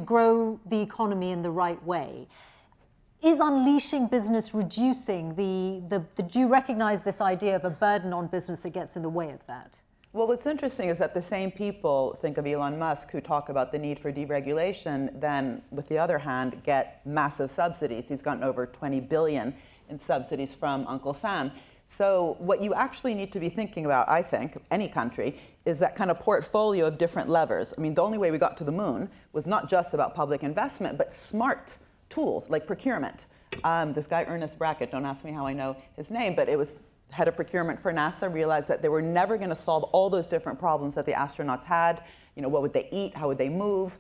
grow the economy in the right way. Is unleashing business reducing do you recognize this idea of a burden on business that gets in the way of that? Well, what's interesting is that the same people, think of Elon Musk, who talk about the need for deregulation, then, with the other hand, get massive subsidies. He's gotten over $20 billion in subsidies from Uncle Sam. So what you actually need to be thinking about, I think, any country, is that kind of portfolio of different levers. I mean, the only way we got to the moon was not just about public investment, but smart tools like procurement. This guy, Ernest Brackett, don't ask me how I know his name, but it was head of procurement for NASA, realized that they were never going to solve all those different problems that the astronauts had. What would they eat? How would they move?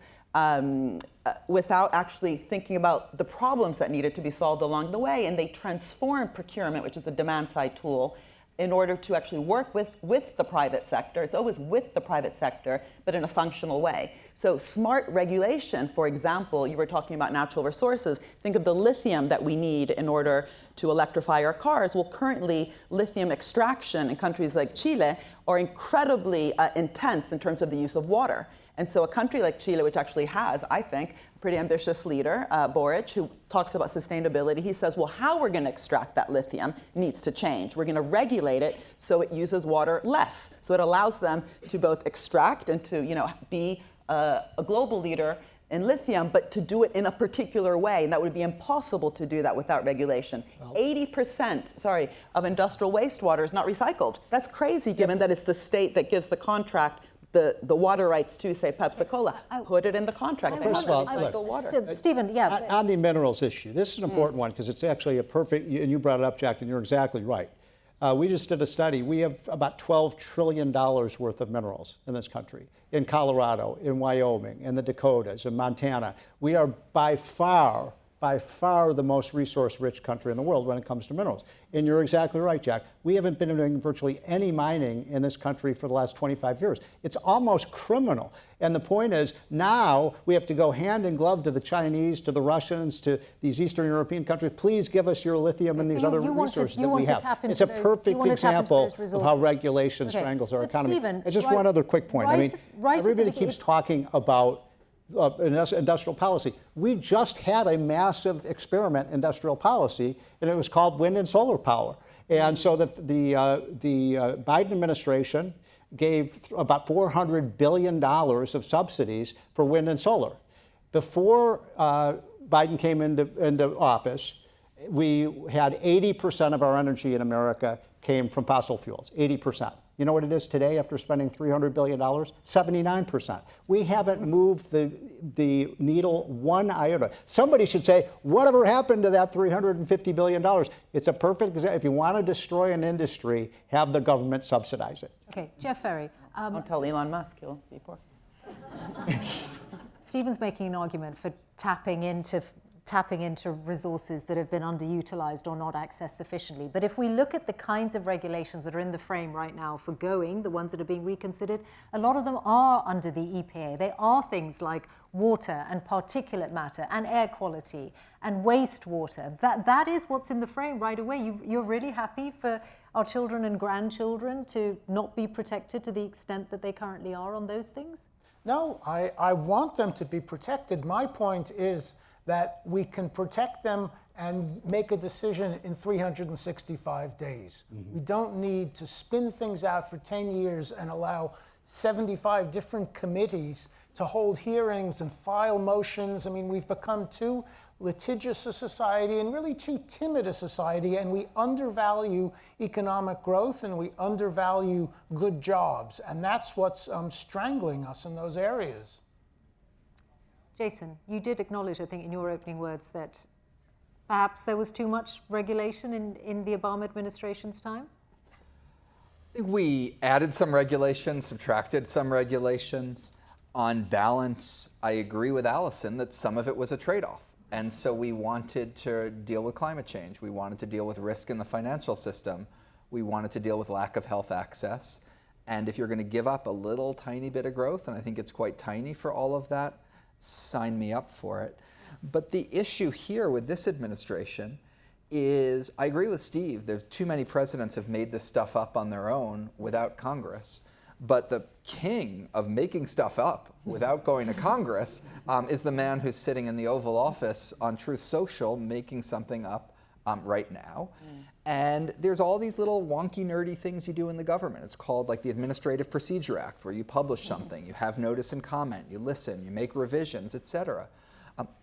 Without actually thinking about the problems that needed to be solved along the way. And they transformed procurement, which is the demand-side tool, in order to actually work with the private sector. It's always with the private sector, but in a functional way. So smart regulation, for example, you were talking about natural resources. Think of the lithium that we need in order to electrify our cars. Well, currently, lithium extraction in countries like Chile are incredibly intense in terms of the use of water. And so a country like Chile, which actually has, I think, a pretty ambitious leader, Boric, who talks about sustainability, he says, well, how we're going to extract that lithium needs to change. We're going to regulate it so it uses water less. So it allows them to both extract and to, be a global leader in lithium, but to do it in a particular way. And that would be impossible to do that without regulation. 80%, of industrial wastewater is not recycled. That's crazy, given that it's the state that gives the contract the water rights to, say, Pepsi-Cola. Put it in the contract. First of all, recycle water. So, Stephen, on the minerals issue, this is an important one because it's actually a perfect, and you brought it up, Jack, and you're exactly right. We just did a study. We have about $12 trillion worth of minerals in this country, in Colorado, in Wyoming, in the Dakotas, in Montana. We are by far the most resource-rich country in the world when it comes to minerals. And you're exactly right, Jack. We haven't been doing virtually any mining in this country for the last 25 years. It's almost criminal. And the point is, now we have to go hand in glove to the Chinese, to the Russians, to these Eastern European countries. Please give us your lithium and these other resources that we have. It's a perfect example of how regulation strangles our economy. Stephen, and just one other quick point. Everybody keeps talking about industrial policy. We just had a massive experiment industrial policy, and it was called wind and solar power. And so the Biden administration gave about $400 billion of subsidies for wind and solar. Before Biden came into office, we had 80% of our energy in America came from fossil fuels, 80%. You know what it is today after spending $300 billion? 79%. We haven't moved the needle one iota. Somebody should say, whatever happened to that $350 billion? It's a perfect example. If you want to destroy an industry, have the government subsidize it. Okay, Jeff Ferry. Don't tell Elon Musk, he'll be poor. Stephen's making an argument for tapping into resources that have been underutilized or not accessed sufficiently. But if we look at the kinds of regulations that are in the frame right now for going, the ones that are being reconsidered, a lot of them are under the EPA. They are things like water and particulate matter and air quality and wastewater. That is what's in the frame right away. You're really happy for our children and grandchildren to not be protected to the extent that they currently are on those things? No, I want them to be protected. My point is that we can protect them and make a decision in 365 days. We don't need to spin things out for 10 years and allow 75 different committees to hold hearings and file motions. I mean, we've become too litigious a society and really too timid a society, and we undervalue economic growth and we undervalue good jobs. And that's what's strangling us in those areas. Jason, you did acknowledge, I think, in your opening words that perhaps there was too much regulation in the Obama administration's time? I think we added some regulations, subtracted some regulations. On balance, I agree with Allison that some of it was a trade-off. And so we wanted to deal with climate change. We wanted to deal with risk in the financial system. We wanted to deal with lack of health access. And if you're going to give up a little tiny bit of growth, and I think it's quite tiny for all of that, sign me up for it. But the issue here with this administration is, I agree with Steve, there's too many presidents have made this stuff up on their own without Congress. But the king of making stuff up without going to Congress is the man who's sitting in the Oval Office on Truth Social making something up right now. And there's all these little wonky, nerdy things you do in the government. It's called like the Administrative Procedure Act, where you publish something, you have notice and comment, you listen, you make revisions, etc.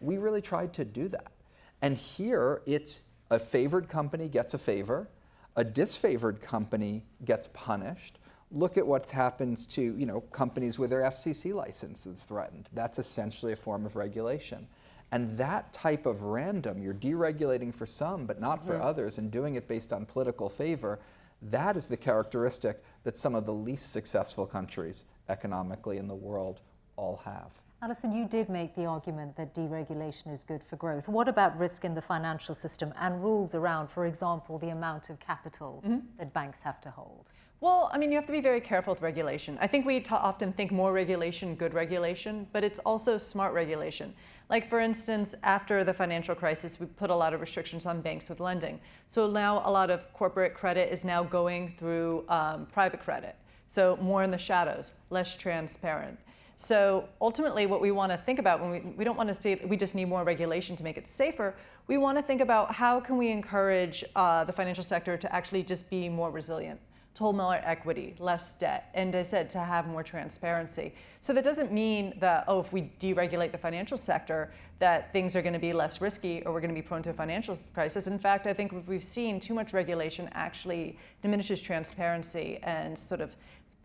We really tried to do that. And here, it's a favored company gets a favor, a disfavored company gets punished. Look at what happens to companies with their FCC licenses threatened. That's essentially a form of regulation. And that type of random, you're deregulating for some but not for others and doing it based on political favor, that is the characteristic that some of the least successful countries economically in the world all have. Alison, you did make the argument that deregulation is good for growth. What about risk in the financial system and rules around, for example, the amount of capital that banks have to hold? Well, I mean, you have to be very careful with regulation. I think we often think more regulation, good regulation, but it's also smart regulation. Like, for instance, after the financial crisis, we put a lot of restrictions on banks with lending. So now a lot of corporate credit is now going through private credit. So more in the shadows, less transparent. So ultimately, what we want to think about when we don't want to say we just need more regulation to make it safer. We want to think about how can we encourage the financial sector to actually just be more resilient, to hold more equity, less debt, and as I said, to have more transparency. So that doesn't mean that, if we deregulate the financial sector, that things are going to be less risky or we're going to be prone to a financial crisis. In fact, I think we've seen too much regulation actually diminishes transparency and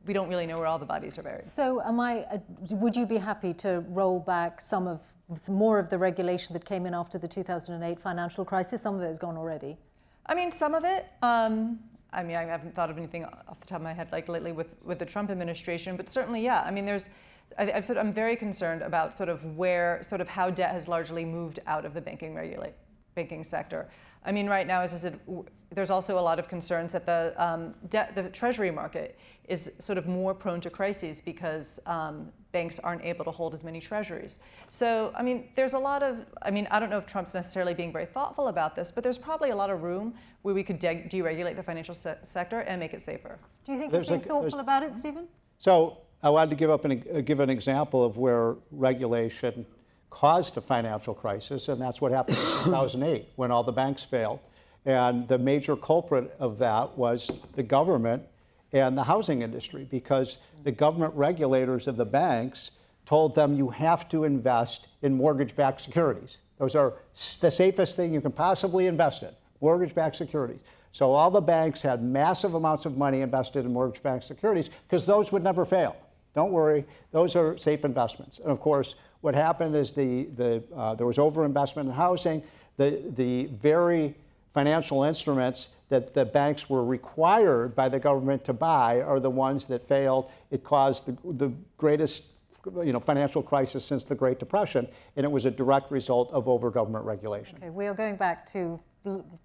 we don't really know where all the bodies are buried. So would you be happy to roll back some more of the regulation that came in after the 2008 financial crisis? Some of it is gone already. I mean, some of it. I haven't thought of anything off the top of my head like lately with the Trump administration, but certainly, yeah. I mean, I've said I'm very concerned about how debt has largely moved out of the banking sector. I mean, right now, as I said, there's also a lot of concerns that the Treasury market is more prone to crises because banks aren't able to hold as many treasuries. So, I mean, there's a lot of, I don't know if Trump's necessarily being very thoughtful about this, but there's probably a lot of room where we could deregulate the financial sector and make it safer. Do you think he's being thoughtful about it, Stephen? So I wanted to give an example of where regulation caused a financial crisis, and that's what happened in 2008 when all the banks failed. And the major culprit of that was the government and the housing industry, because the government regulators of the banks told them you have to invest in mortgage-backed securities. Those are the safest thing you can possibly invest in, mortgage-backed securities. So all the banks had massive amounts of money invested in mortgage-backed securities because those would never fail. Don't worry, those are safe investments. And of course, what happened is there was overinvestment in housing. The very financial instruments that the banks were required by the government to buy are the ones that failed. It caused the greatest financial crisis since the Great Depression, and it was a direct result of over-government regulation. Okay, we are going back to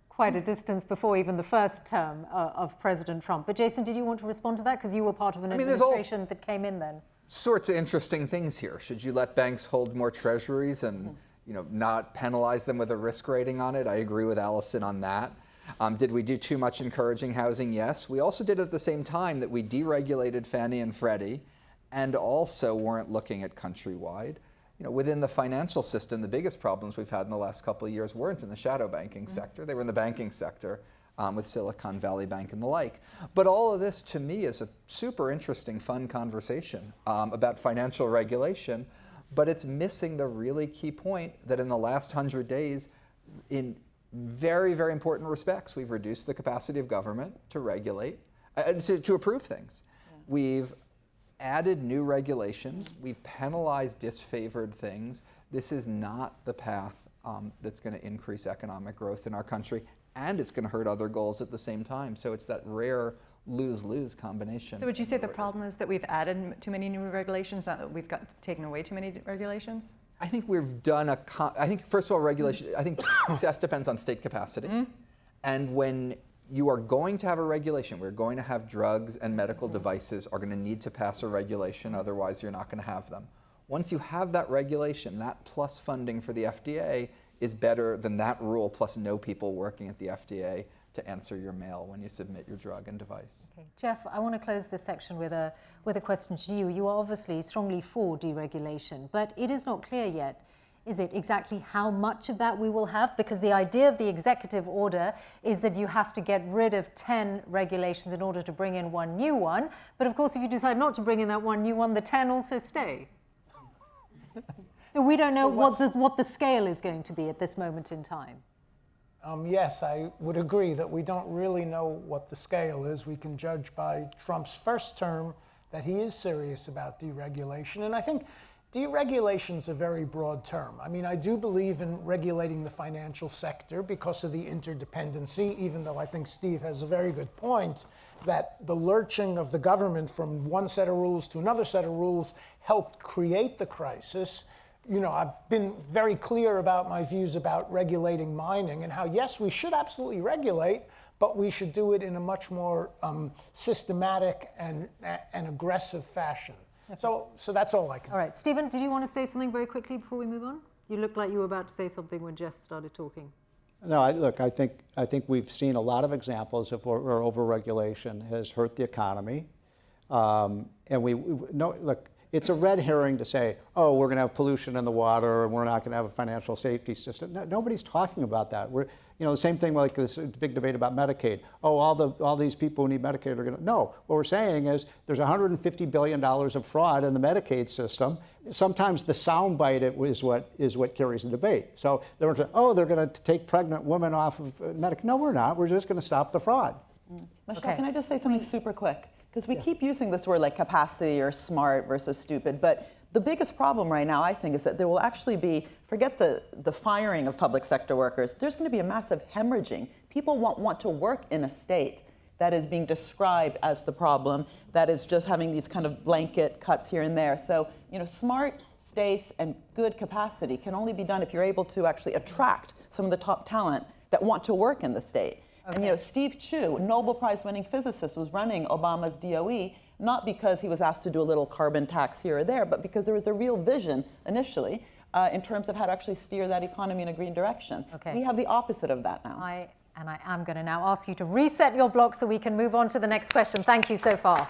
quite a distance before even the first term of President Trump. But Jason, did you want to respond to that? Because you were part of an administration that came in then. Sorts of interesting things here. Should you let banks hold more treasuries and not penalize them with a risk rating on it? I agree with Allison on that. Did we do too much encouraging housing? Yes. We also did at the same time that we deregulated Fannie and Freddie and also weren't looking at countrywide. Within the financial system, the biggest problems we've had in the last couple of years weren't in the shadow banking sector. They were in the banking sector with Silicon Valley Bank and the like. But all of this, to me, is a super interesting, fun conversation about financial regulation. But it's missing the really key point that in the last 100 days, in very, very important respects, we've reduced the capacity of government to regulate, to approve things. Yeah. We've added new regulations. We've penalized disfavored things. This is not the path that's going to increase economic growth in our country, and it's going to hurt other goals at the same time. So it's that rare lose-lose combination. So would you say the problem is that we've added too many new regulations, not that we've taken away too many regulations? I think we've done I think, first of all, regulation, I think success depends on state capacity. And when you are going to have a regulation, we're going to have drugs and medical devices are going to need to pass a regulation, otherwise you're not going to have them. Once you have that regulation, that plus funding for the FDA is better than that rule plus no people working at the FDA to answer your mail when you submit your drug and device. Okay. Jeff, I want to close this section with a question to you. You are obviously strongly for deregulation, but it is not clear yet, is it, exactly how much of that we will have? Because the idea of the executive order is that you have to get rid of 10 regulations in order to bring in one new one. But of course, if you decide not to bring in that one new one, the 10 also stay. So we don't know what the scale is going to be at this moment in time. Yes, I would agree that we don't really know what the scale is. We can judge by Trump's first term that he is serious about deregulation. And I think deregulation is a very broad term. I mean, I do believe in regulating the financial sector because of the interdependency, even though I think Steve has a very good point that the lurching of the government from one set of rules to another set of rules helped create the crisis. I've been very clear about my views about regulating mining and how, yes, we should absolutely regulate, but we should do it in a much more systematic and aggressive fashion. Okay. So that's all I can. All right. Stephen, did you want to say something very quickly before we move on? You looked like you were about to say something when Jeff started talking. No, I think we've seen a lot of examples of where overregulation has hurt the economy. It's a red herring to say, oh, we're going to have pollution in the water and we're not going to have a financial safety system. No, nobody's talking about that. The same thing like this big debate about Medicaid. Oh, all these people who need Medicaid are going to. No, what we're saying is there's $150 billion of fraud in the Medicaid system. Sometimes the soundbite is what carries the debate. So they're going to take pregnant women off of Medicaid. No, we're not. We're just going to stop the fraud. Michelle, can I just say something super quick? Because we keep using this word like capacity or smart versus stupid, but the biggest problem right now, I think, is that there will actually be, forget the firing of public sector workers, there's going to be a massive hemorrhaging. People won't want to work in a state that is being described as the problem, that is just having these kind of blanket cuts here and there. So, smart states and good capacity can only be done if you're able to actually attract some of the top talent that want to work in the state. Okay. And Steve Chu, Nobel Prize winning physicist, was running Obama's DOE, not because he was asked to do a little carbon tax here or there, but because there was a real vision initially in terms of how to actually steer that economy in a green direction. Okay. We have the opposite of that now. I am going to now ask you to reset your block so we can move on to the next question. Thank you so far.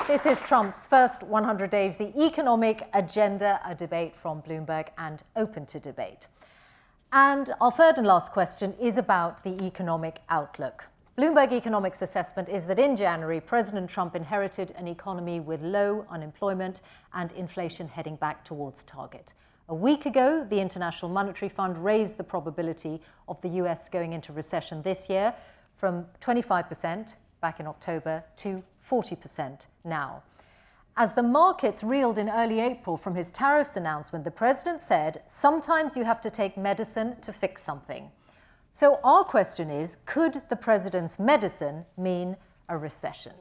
This is Trump's first 100 days, the economic agenda, a debate from Bloomberg and open to debate. And our third and last question is about the economic outlook. Bloomberg Economics' assessment is that in January, President Trump inherited an economy with low unemployment and inflation heading back towards target. A week ago, the International Monetary Fund raised the probability of the US going into recession this year from 25% back in October to 40% now. As the markets reeled in early April from his tariffs announcement, the president said, sometimes you have to take medicine to fix something. So our question is, could the president's medicine mean a recession?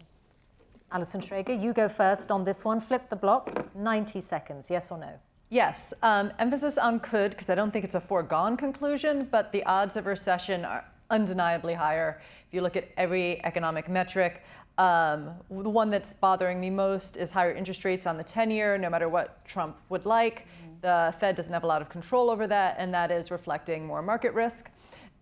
Alison Schrager, you go first on this one. Flip the block, 90 seconds, yes or no? Yes, emphasis on could, because I don't think it's a foregone conclusion, but the odds of recession are undeniably higher. If you look at every economic metric, the one that's bothering me most is higher interest rates on the 10-year, no matter what Trump would like. The Fed doesn't have a lot of control over that, and that is reflecting more market risk.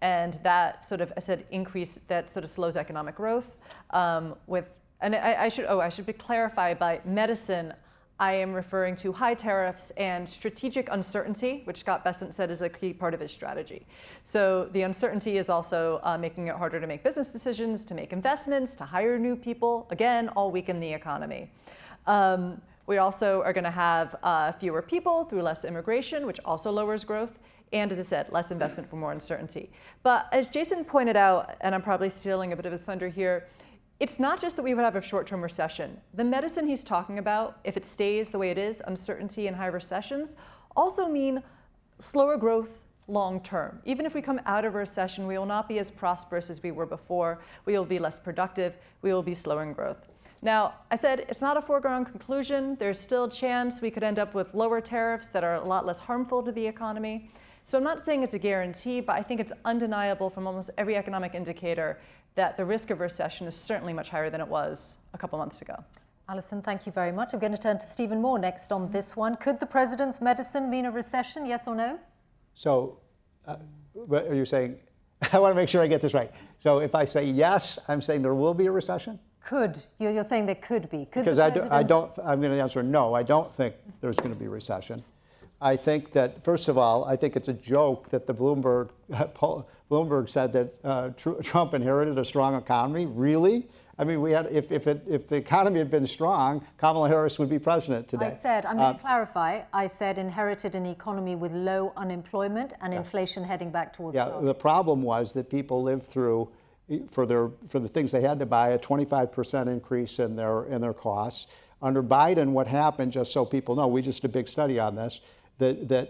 And that sort of, I said, increase, that sort of slows economic growth. I should clarify, by medicine, I am referring to high tariffs and strategic uncertainty, which Scott Bessent said is a key part of his strategy. So the uncertainty is also making it harder to make business decisions, to make investments, to hire new people, again, all weaken the economy. We also are going to have fewer people through less immigration, which also lowers growth. And as I said, less investment for more uncertainty. But as Jason pointed out, and I'm probably stealing a bit of his thunder here, it's not just that we would have a short-term recession. The medicine he's talking about, if it stays the way it is, uncertainty and high recessions, also mean slower growth long-term. Even if we come out of a recession, we will not be as prosperous as we were before. We will be less productive. We will be slower in growth. Now, I said it's not a foregone conclusion. There's still a chance we could end up with lower tariffs that are a lot less harmful to the economy. So I'm not saying it's a guarantee, but I think it's undeniable from almost every economic indicator that the risk of recession is certainly much higher than it was a couple months ago. Alison, thank you very much. I'm going to turn to Stephen Moore next on this one. Could the president's medicine mean a recession, yes or no? So, what are you saying? I want to make sure I get this right. So if I say yes, I'm saying there will be a recession? Could. You're saying there could be. Could because I'm going to answer no, I don't think there's going to be a recession. I think that, first of all, I think it's a joke that the Bloomberg said that Trump inherited a strong economy. Really? I mean, if the economy had been strong, Kamala Harris would be president today. I said, I'm going to clarify, I said inherited an economy with low unemployment and inflation heading back towards target. The problem was that people lived through, for the things they had to buy, a 25% increase in their costs. Under Biden, what happened, just so people know, we just did a big study on this, that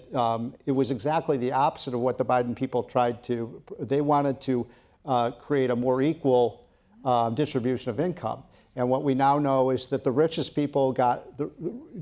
it was exactly the opposite of what the Biden people tried to. They wanted to create a more equal distribution of income. And what we now know is that the richest people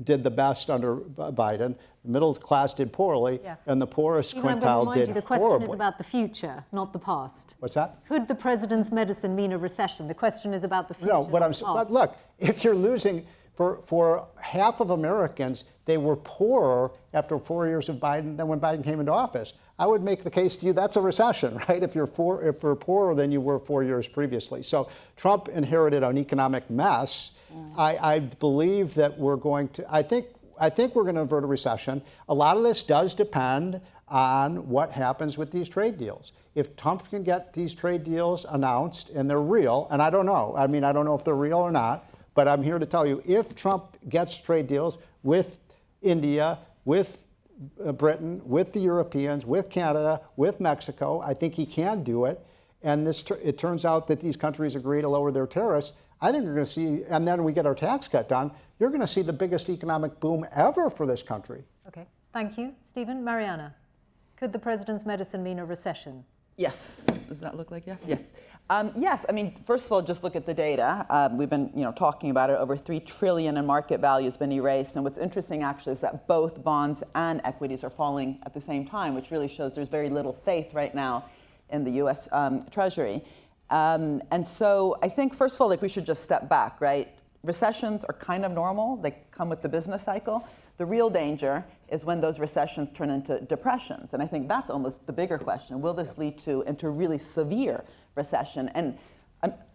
did the best under Biden, the middle class did poorly, and the poorest quintile did horribly. The question is about the future, not the past. What's that? Could the president's medicine mean a recession? The question is about the future. No, but look, if you're losing, for half of Americans, they were poorer after 4 years of Biden than when Biden came into office. I would make the case to you that's a recession, right? If you're poorer than you were 4 years previously. So Trump inherited an economic mess. I believe that we're going to. I think we're going to avert a recession. A lot of this does depend on what happens with these trade deals. If Trump can get these trade deals announced and they're real, and I don't know. I mean, I don't know if they're real or not. But I'm here to tell you, if Trump gets trade deals with India, with Britain, with the Europeans, with Canada, with Mexico, I think he can do it. And it turns out that these countries agree to lower their tariffs. I think we're going to see, and then we get our tax cut done, you're going to see the biggest economic boom ever for this country. Okay, thank you. Stephen, Mariana, could the president's medicine mean a recession? Yes. Does that look like yes? Yes. Yes. I mean, first of all, just look at the data. We've been, talking about it. Over $3 trillion in market value has been erased. And what's interesting, actually, is that both bonds and equities are falling at the same time, which really shows there's very little faith right now in the U.S. Treasury. And so I think, first of all, we should just step back, right? Recessions are kind of normal. They come with the business cycle. The real danger is when those recessions turn into depressions. And I think that's almost the bigger question. Will this lead into really severe recession? And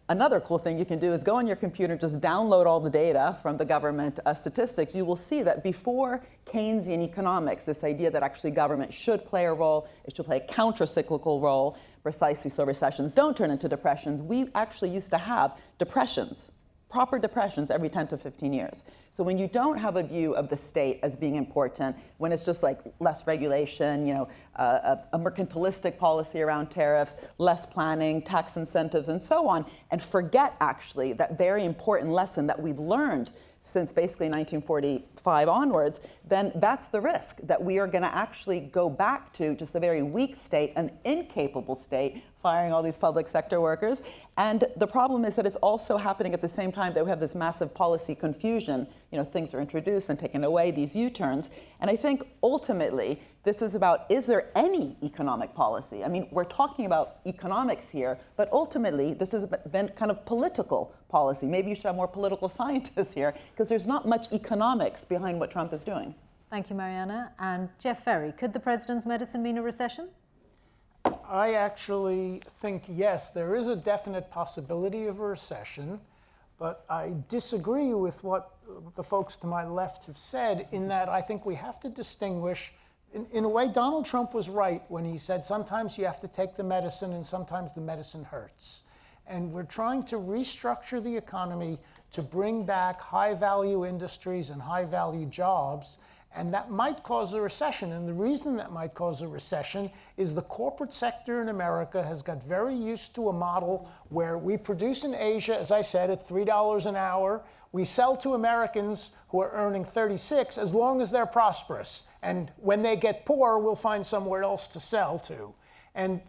another cool thing you can do is go on your computer, just download all the data from the government statistics. You will see that before Keynesian economics, this idea that actually government should play a role, it should play a counter-cyclical role, precisely so recessions don't turn into depressions. We actually used to have depressions proper depressions every 10 to 15 years. So when you don't have a view of the state as being important, when it's just like less regulation, a mercantilistic policy around tariffs, less planning, tax incentives, and so on, and forget actually that very important lesson that we've learned since basically 1945 onwards, then that's the risk, that we are going to actually go back to just a very weak state, an incapable state, firing all these public sector workers. And the problem is that it's also happening at the same time that we have this massive policy confusion. Things are introduced and taken away, these U-turns. And I think ultimately, this is about, is there any economic policy? I mean, we're talking about economics here, but ultimately, this has been kind of political policy. Maybe you should have more political scientists here, because there's not much economics behind what Trump is doing. Thank you, Mariana. And Jeff Ferry, could the president's medicine mean a recession? I actually think, yes, there is a definite possibility of a recession, but I disagree with what the folks to my left have said, in that I think we have to distinguish. In a way, Donald Trump was right when he said sometimes you have to take the medicine and sometimes the medicine hurts. And we're trying to restructure the economy to bring back high-value industries and high-value jobs, and that might cause a recession. And the reason that might cause a recession is the corporate sector in America has got very used to a model where we produce in Asia, as I said, at $3 an hour. We sell to Americans who are earning $36 as long as they're prosperous. And when they get poor, we'll find somewhere else to sell to. And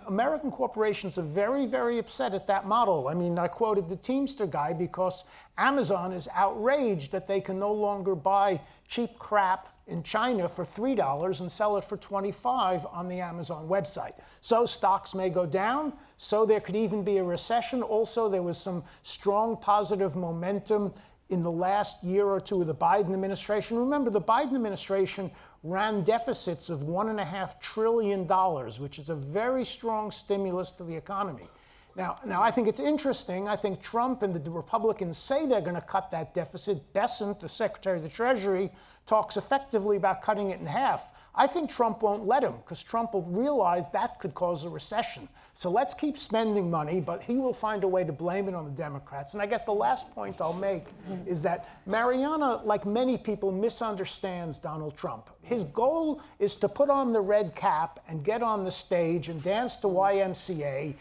American corporations are very, very upset at that model. I mean, I quoted the Teamster guy because Amazon is outraged that they can no longer buy cheap crap in China for $3 and sell it for $25 on the Amazon website. So stocks may go down. So there could even be a recession. Also, there was some strong positive momentum in the last year or two of the Biden administration. Remember, the Biden administration ran deficits of $1.5 trillion, which is a very strong stimulus to the economy. Now, I think it's interesting. I think Trump and the Republicans say they're going to cut that deficit. Bessent, the Secretary of the Treasury, talks effectively about cutting it in half. I think Trump won't let him, because Trump will realize that could cause a recession. So let's keep spending money, but he will find a way to blame it on the Democrats. And I guess the last point I'll make is that Mariana, like many people, misunderstands Donald Trump. His goal is to put on the red cap and get on the stage and dance to YMCA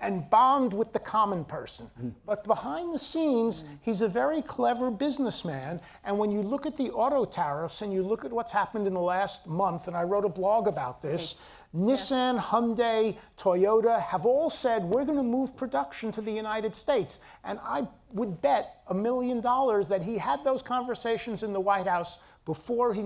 and bond with the common person. But behind the scenes, he's a very clever businessman. And when you look at the auto tariffs and you look at what's happened in the last month, and I wrote a blog about this, Nissan, Hyundai, Toyota have all said, we're going to move production to the United States. And I would bet $1 million that he had those conversations in the White House before he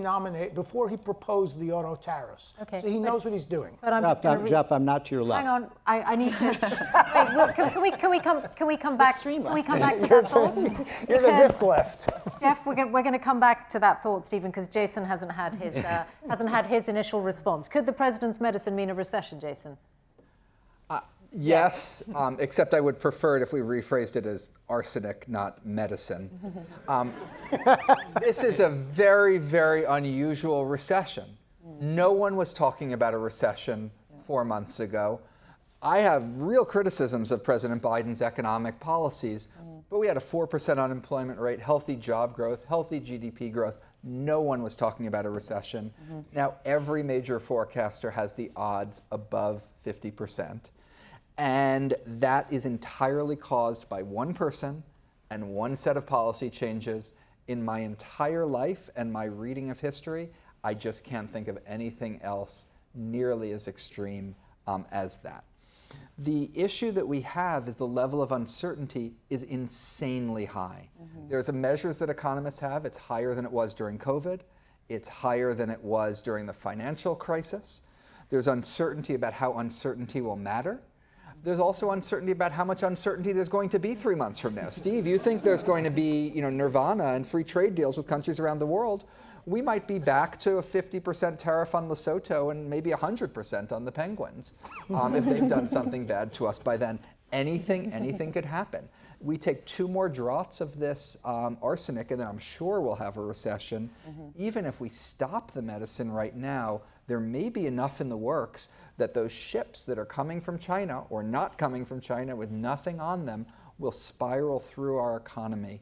proposed the auto tariffs. Okay. So he knows what he's doing. But I'm Jeff, I'm not to your left. Hang on, I need to. Wait, can we come back? Can we come back to that thought? You're the this left. Jeff, we're going to come back to that thought, Stephen, because Jason hasn't had his initial response. Could the president's medicine mean a recession, Jason? Yes, except I would prefer it if we rephrased it as arsenic, not medicine. This is a very, very unusual recession. No one was talking about a recession 4 months ago. I have real criticisms of President Biden's economic policies, but we had a 4% unemployment rate, healthy job growth, healthy GDP growth. No one was talking about a recession. Now, every major forecaster has the odds above 50%. And that is entirely caused by one person and one set of policy changes. In my entire life and my reading of history, I just can't think of anything else nearly as extreme as that. The issue that we have is the level of uncertainty is insanely high. There's measures that economists have. It's higher than it was during COVID. It's higher than it was during the financial crisis. There's uncertainty about how uncertainty will matter. There's also uncertainty about how much uncertainty there's going to be 3 months from now. Steve, you think there's going to be, nirvana and free trade deals with countries around the world. We might be back to a 50% tariff on Lesotho and maybe 100% on the penguins if they've done something bad to us by then. Anything could happen. We take 2 more draughts of this arsenic, and then I'm sure we'll have a recession. Even if we stop the medicine right now, there may be enough in the works that those ships that are coming from China or not coming from China with nothing on them will spiral through our economy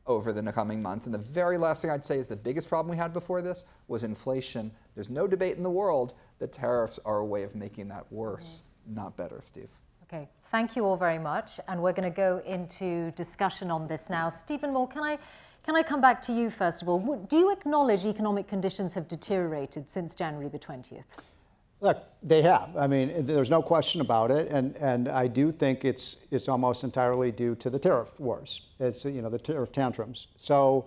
over the coming months. And the very last thing I'd say is the biggest problem we had before this was inflation. There's no debate in the world that tariffs are a way of making that worse, not better, Steve. Okay, thank you all very much. And we're going to go into discussion on this now. Stephen Moore, can I come back to you first of all? Do you acknowledge economic conditions have deteriorated since January the 20th? Look, they have. I mean, there's no question about it, and I do think it's almost entirely due to the tariff wars. It's the tariff tantrums. So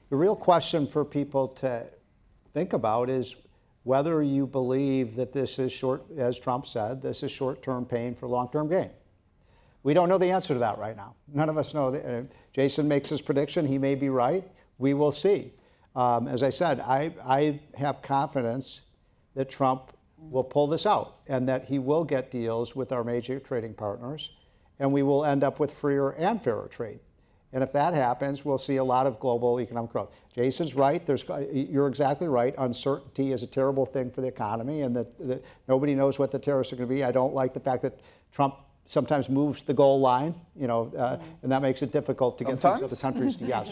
the real question for people to think about is whether you believe that this is as Trump said, this is short-term pain for long-term gain. We don't know the answer to that right now. None of us know. Jason makes his prediction. He may be right. We will see. As I said, I have confidence that Trump will pull this out and that he will get deals with our major trading partners, and we will end up with freer and fairer trade. And if that happens, we'll see a lot of global economic growth. Jason's right. You're exactly right. Uncertainty is a terrible thing for the economy, and that nobody knows what the tariffs are going to be. I don't like the fact that Trump sometimes moves the goal line, and that makes it difficult to get these other countries to yes.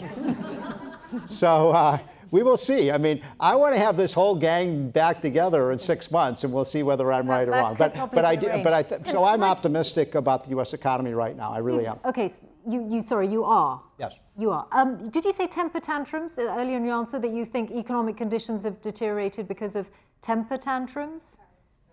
So we will see. I mean, I want to have this whole gang back together in 6 months, and we'll see whether I'm right or wrong. So I'm optimistic about the U.S. economy right now. I really am. Okay, you are. Yes. You are. Did you say temper tantrums earlier in your answer, that you think economic conditions have deteriorated because of temper tantrums?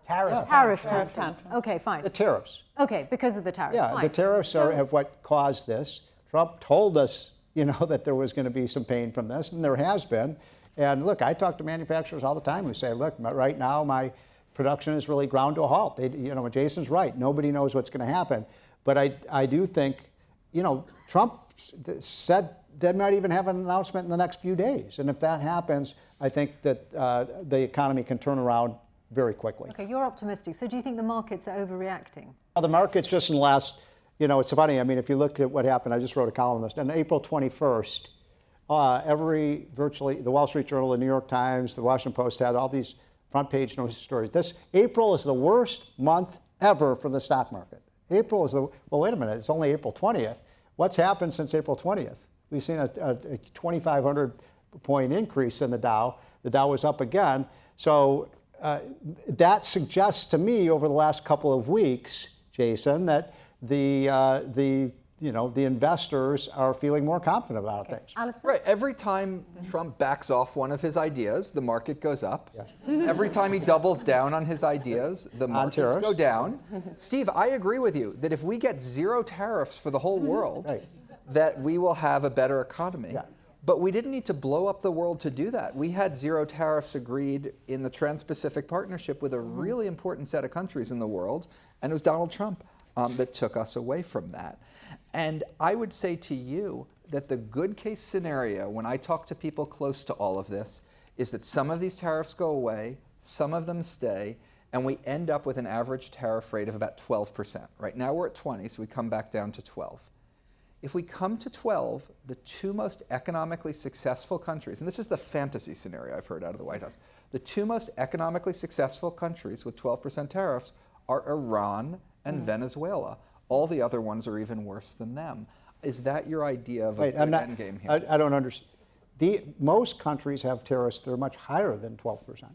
Tariff tantrums. Okay, fine. The tariffs. Okay, because of the tariffs. Yeah, fine. the tariffs have what caused this. Trump told us, that there was going to be some pain from this, and there has been. And look, I talk to manufacturers all the time who say, look, right now my production is really ground to a halt. Jason's right. Nobody knows what's going to happen. But I do think, Trump said they might even have an announcement in the next few days. And if that happens, I think that the economy can turn around very quickly. Okay, you're optimistic. So do you think the markets are overreacting? Well, the markets just in the last, it's funny. I mean, if you look at what happened, I just wrote a column on this. On April 21st, virtually the Wall Street Journal, the New York Times, the Washington Post had all these front page news stories. This April is the worst month ever for the stock market. April is well, wait a minute, it's only April 20th. What's happened since April 20th? We've seen a 2,500 point increase in the Dow. The Dow was up again. So that suggests to me over the last couple of weeks, Jason, that the investors are feeling more confident about things. Alison? Right. Every time Trump backs off one of his ideas, the market goes up. Yeah. Every time he doubles down on his ideas, the markets go down. Steve, I agree with you that if we get zero tariffs for the whole world, that we will have a better economy. Yeah. But we didn't need to blow up the world to do that. We had zero tariffs agreed in the Trans-Pacific Partnership with a really important set of countries in the world, and it was Donald Trump that took us away from that. And I would say to you that the good case scenario, when I talk to people close to all of this, is that some of these tariffs go away, some of them stay, and we end up with an average tariff rate of about 12%. Right now we're at 20, so we come back down to 12. If we come to 12, the two most economically successful countries, and this is the fantasy scenario I've heard out of the White House, the two most economically successful countries with 12% tariffs are Iran and Venezuela. All the other ones are even worse than them. Is that your idea of a good end game here? I don't understand. Most countries have tariffs that are much higher than 12%.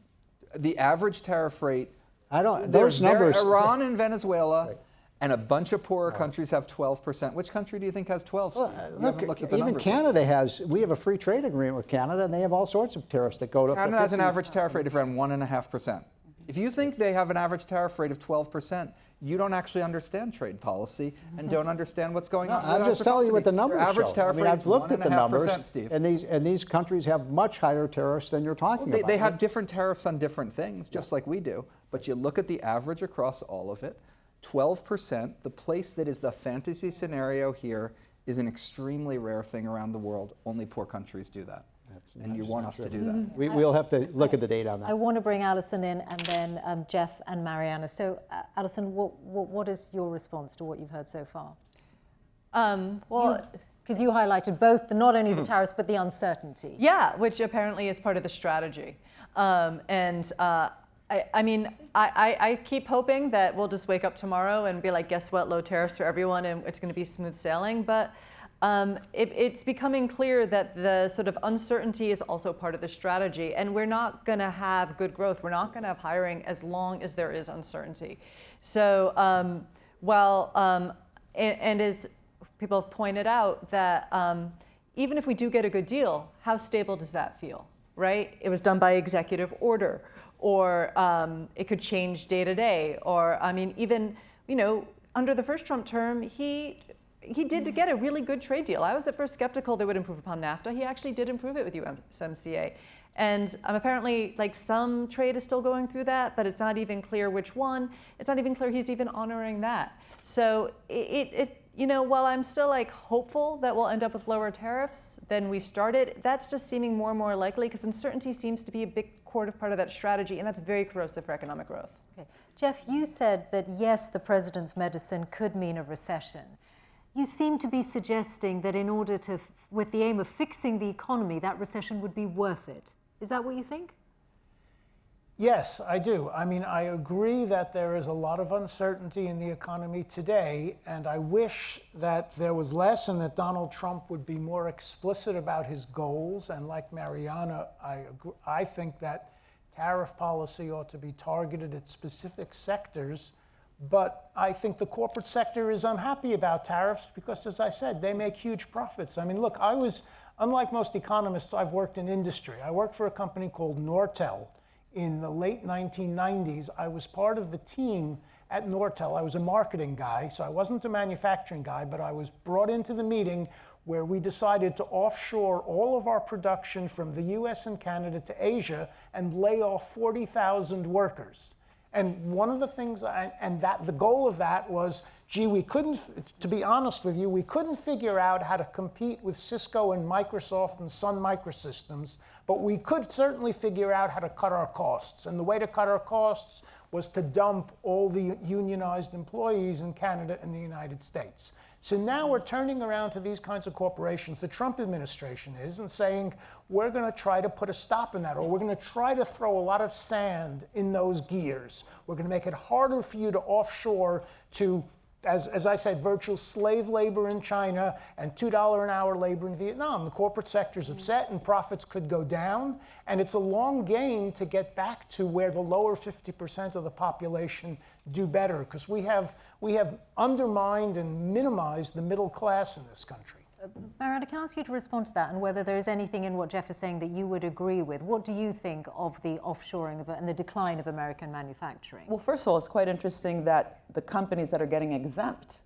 The average tariff rate, those numbers. Iran and Venezuela, and a bunch of poorer countries have 12%. Which country do you think has 12? Well, look, even Canada we have a free trade agreement with Canada, and they have all sorts of tariffs that go to Canada has an average tariff rate of around 1.5%. If you think they have an average tariff rate of 12%, you don't actually understand trade policy and don't understand what's going on. I'm just telling you what the numbers show. Average tariff rate I've looked at the numbers, Steve. and these countries have much higher tariffs than you're talking about. They have different tariffs on different things, just like we do. But you look at the average across all of it, 12%. The place that is the fantasy scenario here is an extremely rare thing around the world. Only poor countries do that. And you want us to do that. We'll have to look at the data on that. I want to bring Alison in, and then Jeff and Mariana. So, Alison, what is your response to what you've heard so far? Because you highlighted both, not only the tariffs, but the uncertainty. Yeah, which apparently is part of the strategy. I mean, I keep hoping that we'll just wake up tomorrow and be like, guess what, low tariffs for everyone, and it's going to be smooth sailing. But it's becoming clear that the sort of uncertainty is also part of the strategy, and we're not going to have good growth. We're not going to have hiring as long as there is uncertainty. So and as people have pointed out, that even if we do get a good deal, how stable does that feel, right? It was done by executive order, or it could change day to day, or I mean, even, under the first Trump term, he did get a really good trade deal. I was at first skeptical they would improve upon NAFTA. He actually did improve it with USMCA. And apparently, some trade is still going through that, but it's not even clear which one. It's not even clear he's even honoring that. So while I'm still hopeful that we'll end up with lower tariffs than we started, that's just seeming more and more likely because uncertainty seems to be a big core part of that strategy, and that's very corrosive for economic growth. Okay. Jeff, you said that yes, the president's medicine could mean a recession. You seem to be suggesting that in order to, with the aim of fixing the economy, that recession would be worth it. Is that what you think? Yes, I do. I mean, I agree that there is a lot of uncertainty in the economy today, and I wish that there was less and that Donald Trump would be more explicit about his goals. And like Mariana, I think that tariff policy ought to be targeted at specific sectors. But I think the corporate sector is unhappy about tariffs because, as I said, they make huge profits. I mean, look, unlike most economists, I've worked in industry. I worked for a company called Nortel in the late 1990s. I was part of the team at Nortel. I was a marketing guy, so I wasn't a manufacturing guy, but I was brought into the meeting where we decided to offshore all of our production from the US and Canada to Asia and lay off 40,000 workers. And one of the things, the goal of that was, we couldn't, to be honest with you, we couldn't figure out how to compete with Cisco and Microsoft and Sun Microsystems, but we could certainly figure out how to cut our costs. And the way to cut our costs was to dump all the unionized employees in Canada and the United States. So now we're turning around to these kinds of corporations, the Trump administration is, and saying, we're going to try to put a stop in that, or we're going to try to throw a lot of sand in those gears. We're going to make it harder for you to offshore to, as I said, virtual slave labor in China and $2 an hour labor in Vietnam. The corporate sector's upset and profits could go down. And it's a long game to get back to where the lower 50% of the population do better, because we have undermined and minimized the middle class in this country. Mariana, can I ask you to respond to that and whether there is anything in what Jeff is saying that you would agree with? What do you think of the offshoring and the decline of American manufacturing? Well, first of all, it's quite interesting that the companies that are getting exempt,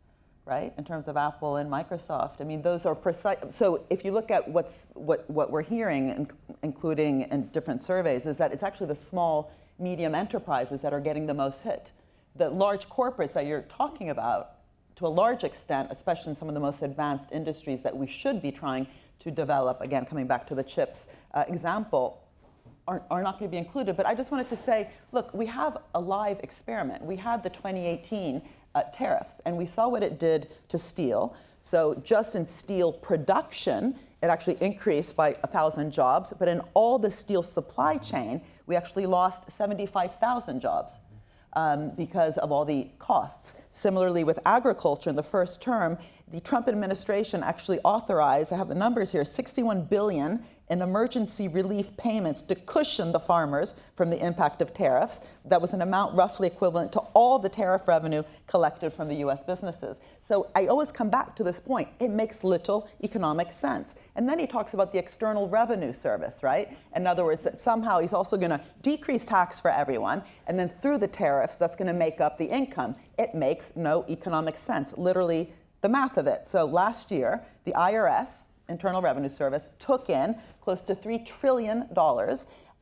right, in terms of Apple and Microsoft, I mean, those are precise. So if you look at what we're hearing, including in different surveys, is that it's actually the small, medium enterprises that are getting the most hit. The large corporates that you're talking about, to a large extent, especially in some of the most advanced industries that we should be trying to develop, again, coming back to the chips example, are not going to be included. But I just wanted to say, look, we have a live experiment. We had the 2018 tariffs, and we saw what it did to steel. So just in steel production, it actually increased by 1,000 jobs. But in all the steel supply chain, we actually lost 75,000 jobs. Because of all the costs. Similarly, with agriculture in the first term, the Trump administration actually authorized, I have the numbers here, $61 billion in emergency relief payments to cushion the farmers from the impact of tariffs. That was an amount roughly equivalent to all the tariff revenue collected from the US businesses. So I always come back to this point. It makes little economic sense. And then he talks about the External Revenue Service, right? In other words, that somehow he's also going to decrease tax for everyone, and then through the tariffs, that's going to make up the income. It makes no economic sense, literally the math of it. So last year, the IRS, Internal Revenue Service, took in close to $3 trillion,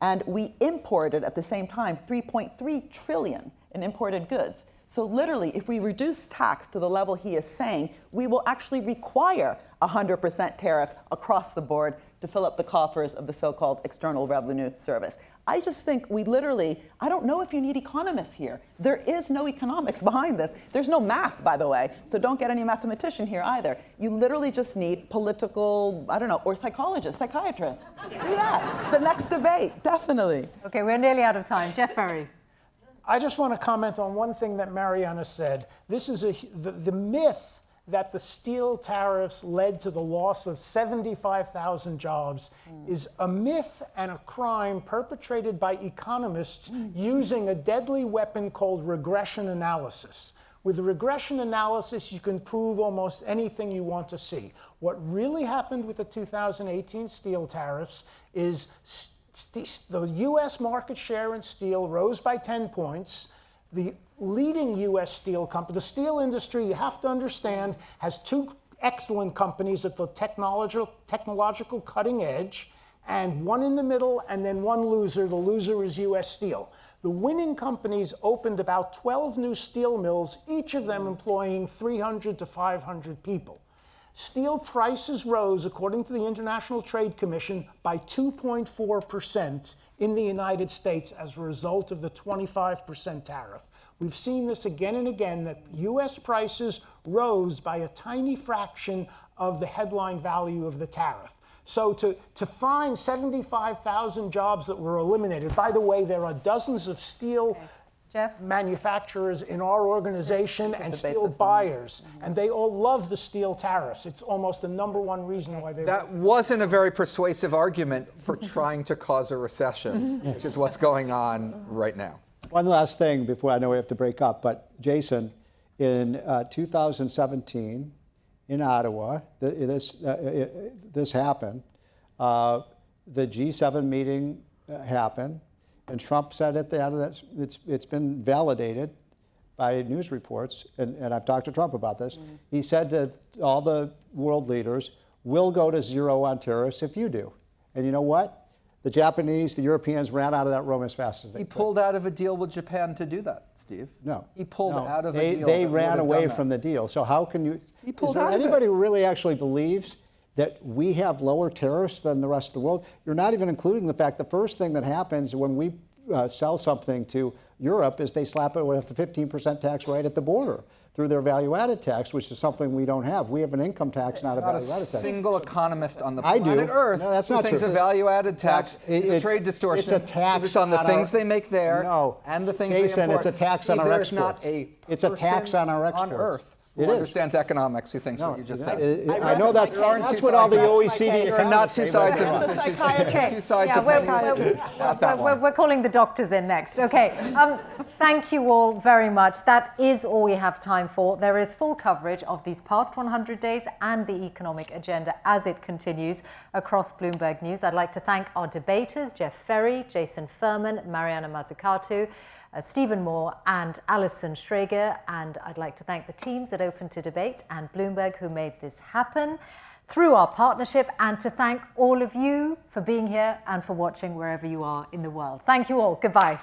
and we imported at the same time $3.3 trillion in imported goods. So literally, if we reduce tax to the level he is saying, we will actually require 100% tariff across the board to fill up the coffers of the so-called External Revenue Service. I just think we literally, I don't know if you need economists here. There is no economics behind this. There's no math, by the way, so don't get any mathematician here either. You literally just need political, I don't know, or psychologists, psychiatrists. Do that. The next debate, definitely. Okay, we're nearly out of time. Jeff Ferry. I just want to comment on one thing that Mariana said. This is the myth that the steel tariffs led to the loss of 75,000 jobs is a myth and a crime perpetrated by economists using a deadly weapon called regression analysis. With regression analysis, you can prove almost anything you want to see. What really happened with the 2018 steel tariffs is the U.S. market share in steel rose by 10 points. The leading U.S. steel company, the steel industry, you have to understand, has two excellent companies at the technological cutting edge, and one in the middle, and then one loser. The loser is U.S. Steel. The winning companies opened about 12 new steel mills, each of them employing 300 to 500 people. Steel prices rose, according to the International Trade Commission, by 2.4% in the United States as a result of the 25% tariff. We've seen this again and again, that U.S. prices rose by a tiny fraction of the headline value of the tariff. So to find 75,000 jobs that were eliminated, by the way, there are dozens of steel manufacturers in our organization and steel buyers, and they all love the steel tariffs. It's almost the #1 reason why they... That wasn't a very persuasive argument for trying to cause a recession, which is what's going on right now. One last thing before I know we have to break up, but Jason, in 2017 in Ottawa, this happened. The G7 meeting happened, and Trump said at the end of that, it's been validated by news reports, and I've talked to Trump about this. He said to all the world leaders, we'll go to zero on tariffs if you do. And you know what? The Japanese, the Europeans ran out of that room as fast as they could. He pulled out of a deal with Japan to do that, Steve. No. He pulled out of a deal. They ran away from the deal. So how can you... Is there anybody who really actually believes that we have lower tariffs than the rest of the world? You're not even including the fact the first thing that happens when we sell something to Europe is they slap it with a 15% tax right at the border through their value-added tax, which is something we don't have. We have an income tax, not a value-added tax. Not a single economist on the planet Earth who thinks a value-added tax is a trade distortion. It's a tax. It's on the things they make there and the things they import. Jason, it's a tax on our exports. It's a tax on our exports. On Earth who understands economics, who thinks what you just said. I know that's what all the OECD... There are not two sides of this issue. It's two sides of the We're calling the doctors in next. Okay. Thank you all very much. That is all we have time for. There is full coverage of these past 100 days and the economic agenda as it continues across Bloomberg News. I'd like to thank our debaters, Jeff Ferry, Jason Furman, Mariana Mazzucato, Stephen Moore and Alison Schrager. And I'd like to thank the teams at Open to Debate and Bloomberg who made this happen through our partnership, and to thank all of you for being here and for watching wherever you are in the world. Thank you all. Goodbye.